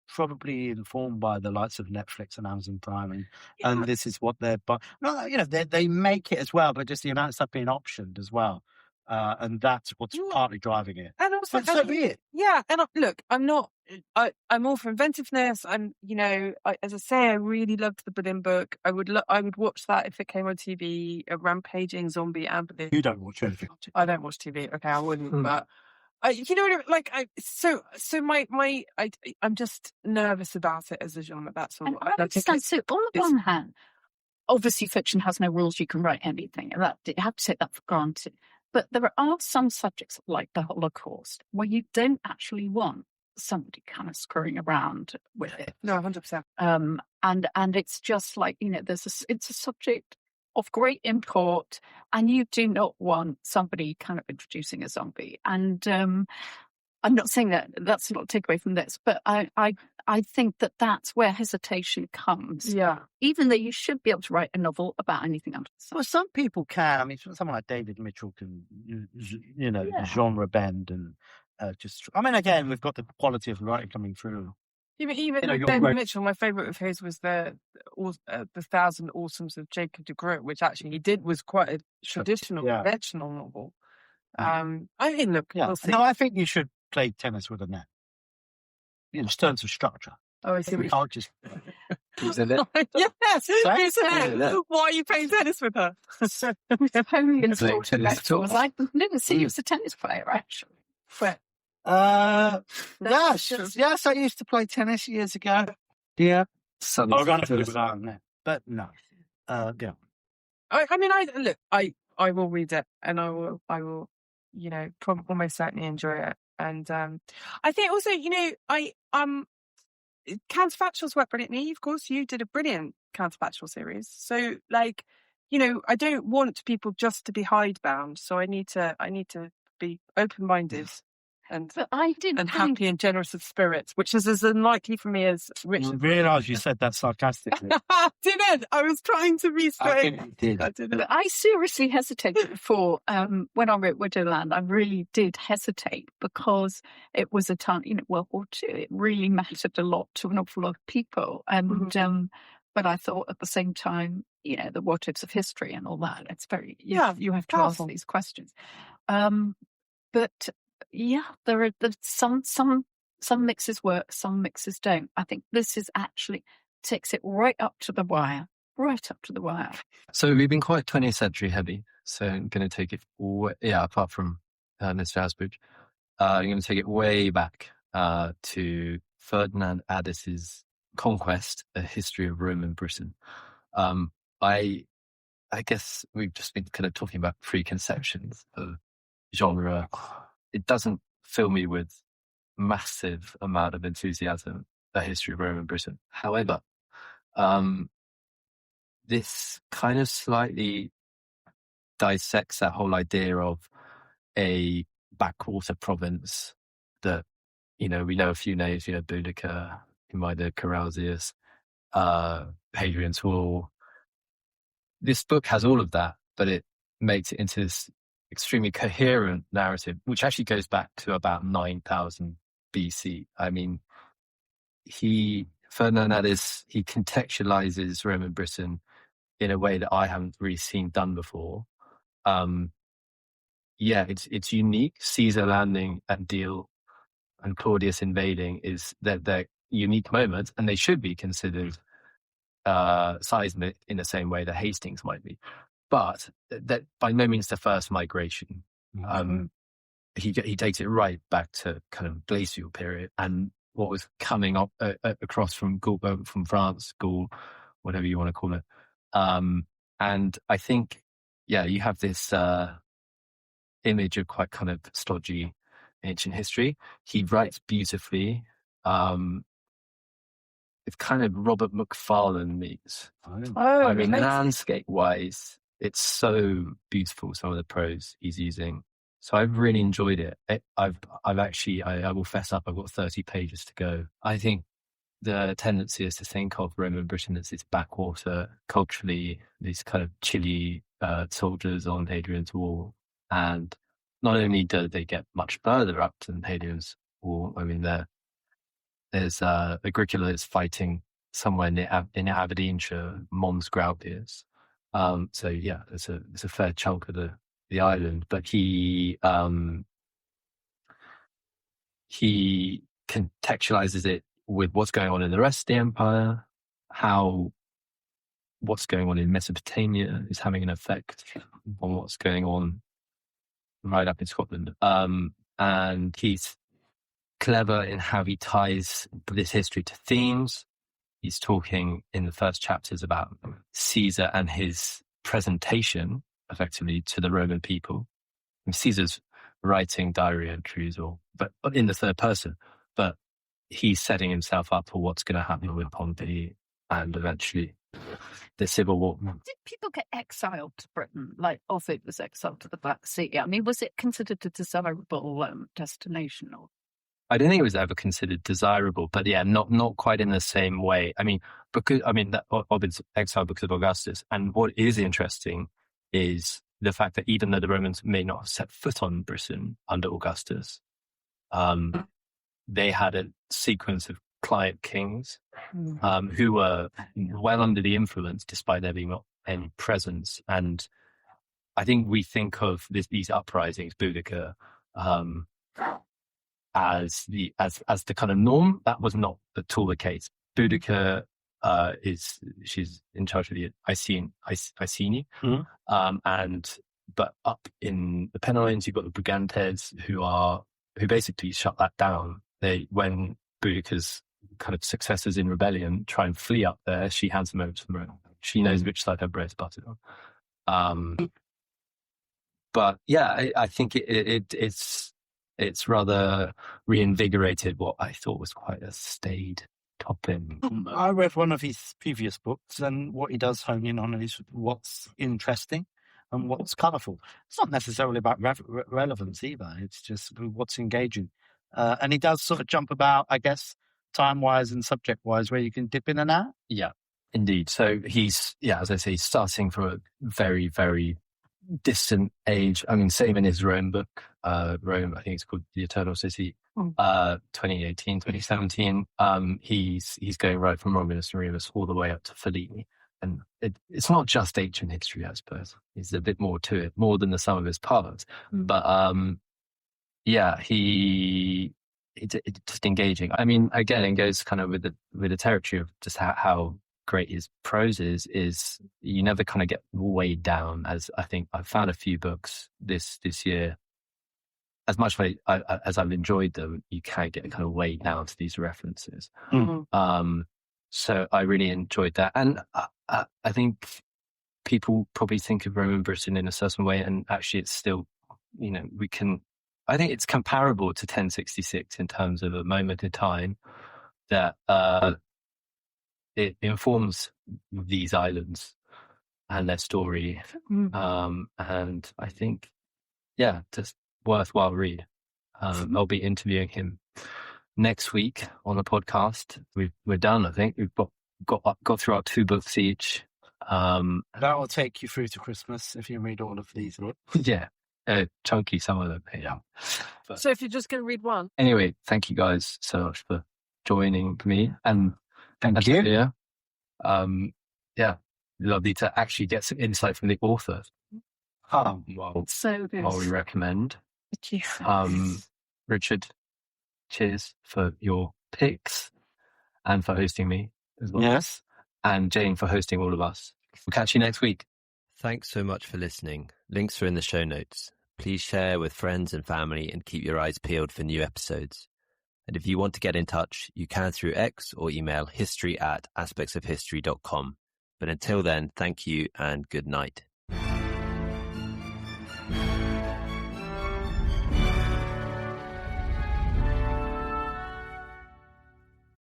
probably informed by the likes of Netflix and Amazon Prime, and this is what they're. But no, they make it as well, but just the amount of stuff being optioned as well. And that's what's partly driving it. And also, so be it. Yeah, and look, I'm not. I'm all for inventiveness. I'm, as I say, I really loved the Berlin book. I would watch that if it came on TV. A rampaging zombie ambulance. You don't watch anything. I don't watch TV. Okay, I wouldn't. But I'm just nervous about it as a genre. That's all. And I understand. So on the one hand, obviously fiction has no rules. You can write anything, and you have to take that for granted. But there are some subjects like the Holocaust where you don't actually want somebody kind of screwing around with it. No, 100%. And it's just like, it's a subject of great import, and you do not want somebody kind of introducing a zombie. And I'm not saying that that's not a takeaway from this, but I think that that's where hesitation comes. Yeah. Even though you should be able to write a novel about anything under the sun. Well, some people can. I mean, someone like David Mitchell can, genre bend and just. I mean, again, we've got the quality of the writing coming through. Even David Mitchell, my favourite of his was the 1,000 Awesomes of Jacob de Groot, which actually he did was quite a traditional, conventional novel. I mean, look, we'll see. No, I think you should play tennis with a net. In terms of structure. Oh, I see. We can't just. Who's in it? Yes. Who's in it? Why are you playing tennis with her? I didn't see he was a tennis player, actually. Yes, I used to play tennis years ago. Yeah. I'm going to do that on there, but no. Yeah. I mean, I will read it, and I will, probably almost certainly enjoy it. And I think also, counterfactuals work brilliantly. Of course, you did a brilliant counterfactual series. So, I don't want people just to be hidebound. So I need to be open-minded and happy and generous of spirits, which is as unlikely for me as Richard. I realise you said that sarcastically. I didn't. I was trying to be straight. I didn't. But I seriously hesitated before. When I wrote Widowland, I really did hesitate because it was a time, World War II. It really mattered a lot to an awful lot of people. And but I thought at the same time, the what ifs of history and all that. It's very you have to ask these questions. But yeah, there are some mixes work, some mixes don't. I think this is actually takes it right up to the wire. So we've been quite 20th century heavy. So I'm going to take it apart from Mr. Asbridge, I'm going to take it way back to Ferdinand Addis's Conquest, A History of Rome and Britain. I guess we've just been kind of talking about preconceptions of genre. It doesn't fill me with massive amount of enthusiasm, A History of Roman Britain. However, this kind of slightly dissects that whole idea of a backwater province that, we know a few names, Boudica, Humayda Carausius, Hadrian's Wall. This book has all of that, but it makes it into this extremely coherent narrative, which actually goes back to about 9000 BC. I mean, Ferdinand Addis, he contextualizes Roman Britain in a way that I haven't really seen done before. It's unique. Caesar landing at Deal and Claudius invading is they're unique moments, and they should be considered seismic in the same way that Hastings might be. But that by no means the first migration. He dates it right back to kind of glacial period, and what was coming up across from Gaul, from France, Gaul, whatever you want to call it. And I think, you have this image of quite kind of stodgy ancient history. He writes beautifully. It's kind of Robert Macfarlane meets. I mean, landscape-wise, it's so beautiful, some of the prose he's using. So I've really enjoyed it. I will fess up, I've got 30 pages to go. I think the tendency is to think of Roman Britain as its backwater culturally, these kind of chilly soldiers on Hadrian's Wall. And not only do they get much further up than Hadrian's Wall, I mean, there's Agricola is fighting somewhere in Aberdeenshire, Mons Graupius. It's a fair chunk of the island, but he contextualizes it with what's going on in the rest of the empire, how what's going on in Mesopotamia is having an effect on what's going on right up in Scotland. And he's clever in how he ties this history to themes. He's talking in the first chapters about Caesar and his presentation, effectively, to the Roman people. And Caesar's writing diary entries, but in the third person, but he's setting himself up for what's going to happen with Pompey and eventually the Civil War. Did people get exiled to Britain, like Ovid was exiled to the Black Sea? I mean, was it considered a desirable destination? Or? I don't think it was ever considered desirable, but not quite in the same way. I mean, that Ovid's exiled because of Augustus. And what is interesting is the fact that even though the Romans may not have set foot on Britain under Augustus, they had a sequence of client kings who were well under the influence, despite there being not any presence. And I think we think of these uprisings, Boudica, as the kind of norm. That was not at all the case. Boudica she's in charge of the Iceni, but up in the Pennines you've got the Brigantes who basically shut that down. When Boudica's kind of successors in rebellion try and flee up there, she hands them over to the Rome. She knows which side her bread's buttered on. But I think it's rather reinvigorated what I thought was quite a staid topic. I read one of his previous books, and what he does hone in on is what's interesting and what's colourful. It's not necessarily about relevance either. It's just what's engaging. And he does sort of jump about, I guess, time-wise and subject-wise, where you can dip in and out. Yeah, indeed. So he's, as I say, he's starting from a very, very distant age. I mean, same in his Rome book. Rome, I think it's called The Eternal City, 2018, 2017. He's going right from Romulus and Remus all the way up to Fellini. And it's not just ancient history, I suppose. There's a bit more to it, more than the sum of his parts. But it's just engaging. I mean, again, it goes kind of with the territory of just how great his prose is you never kind of get weighed down. As I think I've found a few books this year, as much as I've enjoyed them, you can get kind of weighed down to these references. So I really enjoyed that. And I think people probably think of Roman Britain in a certain way, and actually it's still, I think it's comparable to 1066 in terms of a moment in time that it informs these islands and their story. And I think, just worthwhile read. I'll be interviewing him next week on the podcast. We're done, I think. We've got through our 2 books each. That will take you through to Christmas if you read all of these. Yeah, chunky, some of them. Yeah. But So if you're just going to read one. anyway, thank you guys so much for joining me. And Thank you. Yeah, lovely to actually get some insight from the author. While So good. we recommend. Thank you. Richard, cheers for your picks and for hosting me as well. Yes. And Jane for hosting all of us. We'll catch you next week. Thanks so much for listening. Links are in the show notes. Please share with friends and family and keep your eyes peeled for new episodes. And if you want to get in touch, you can through X or email history@aspectsofhistory.com. But until then, thank you and good night.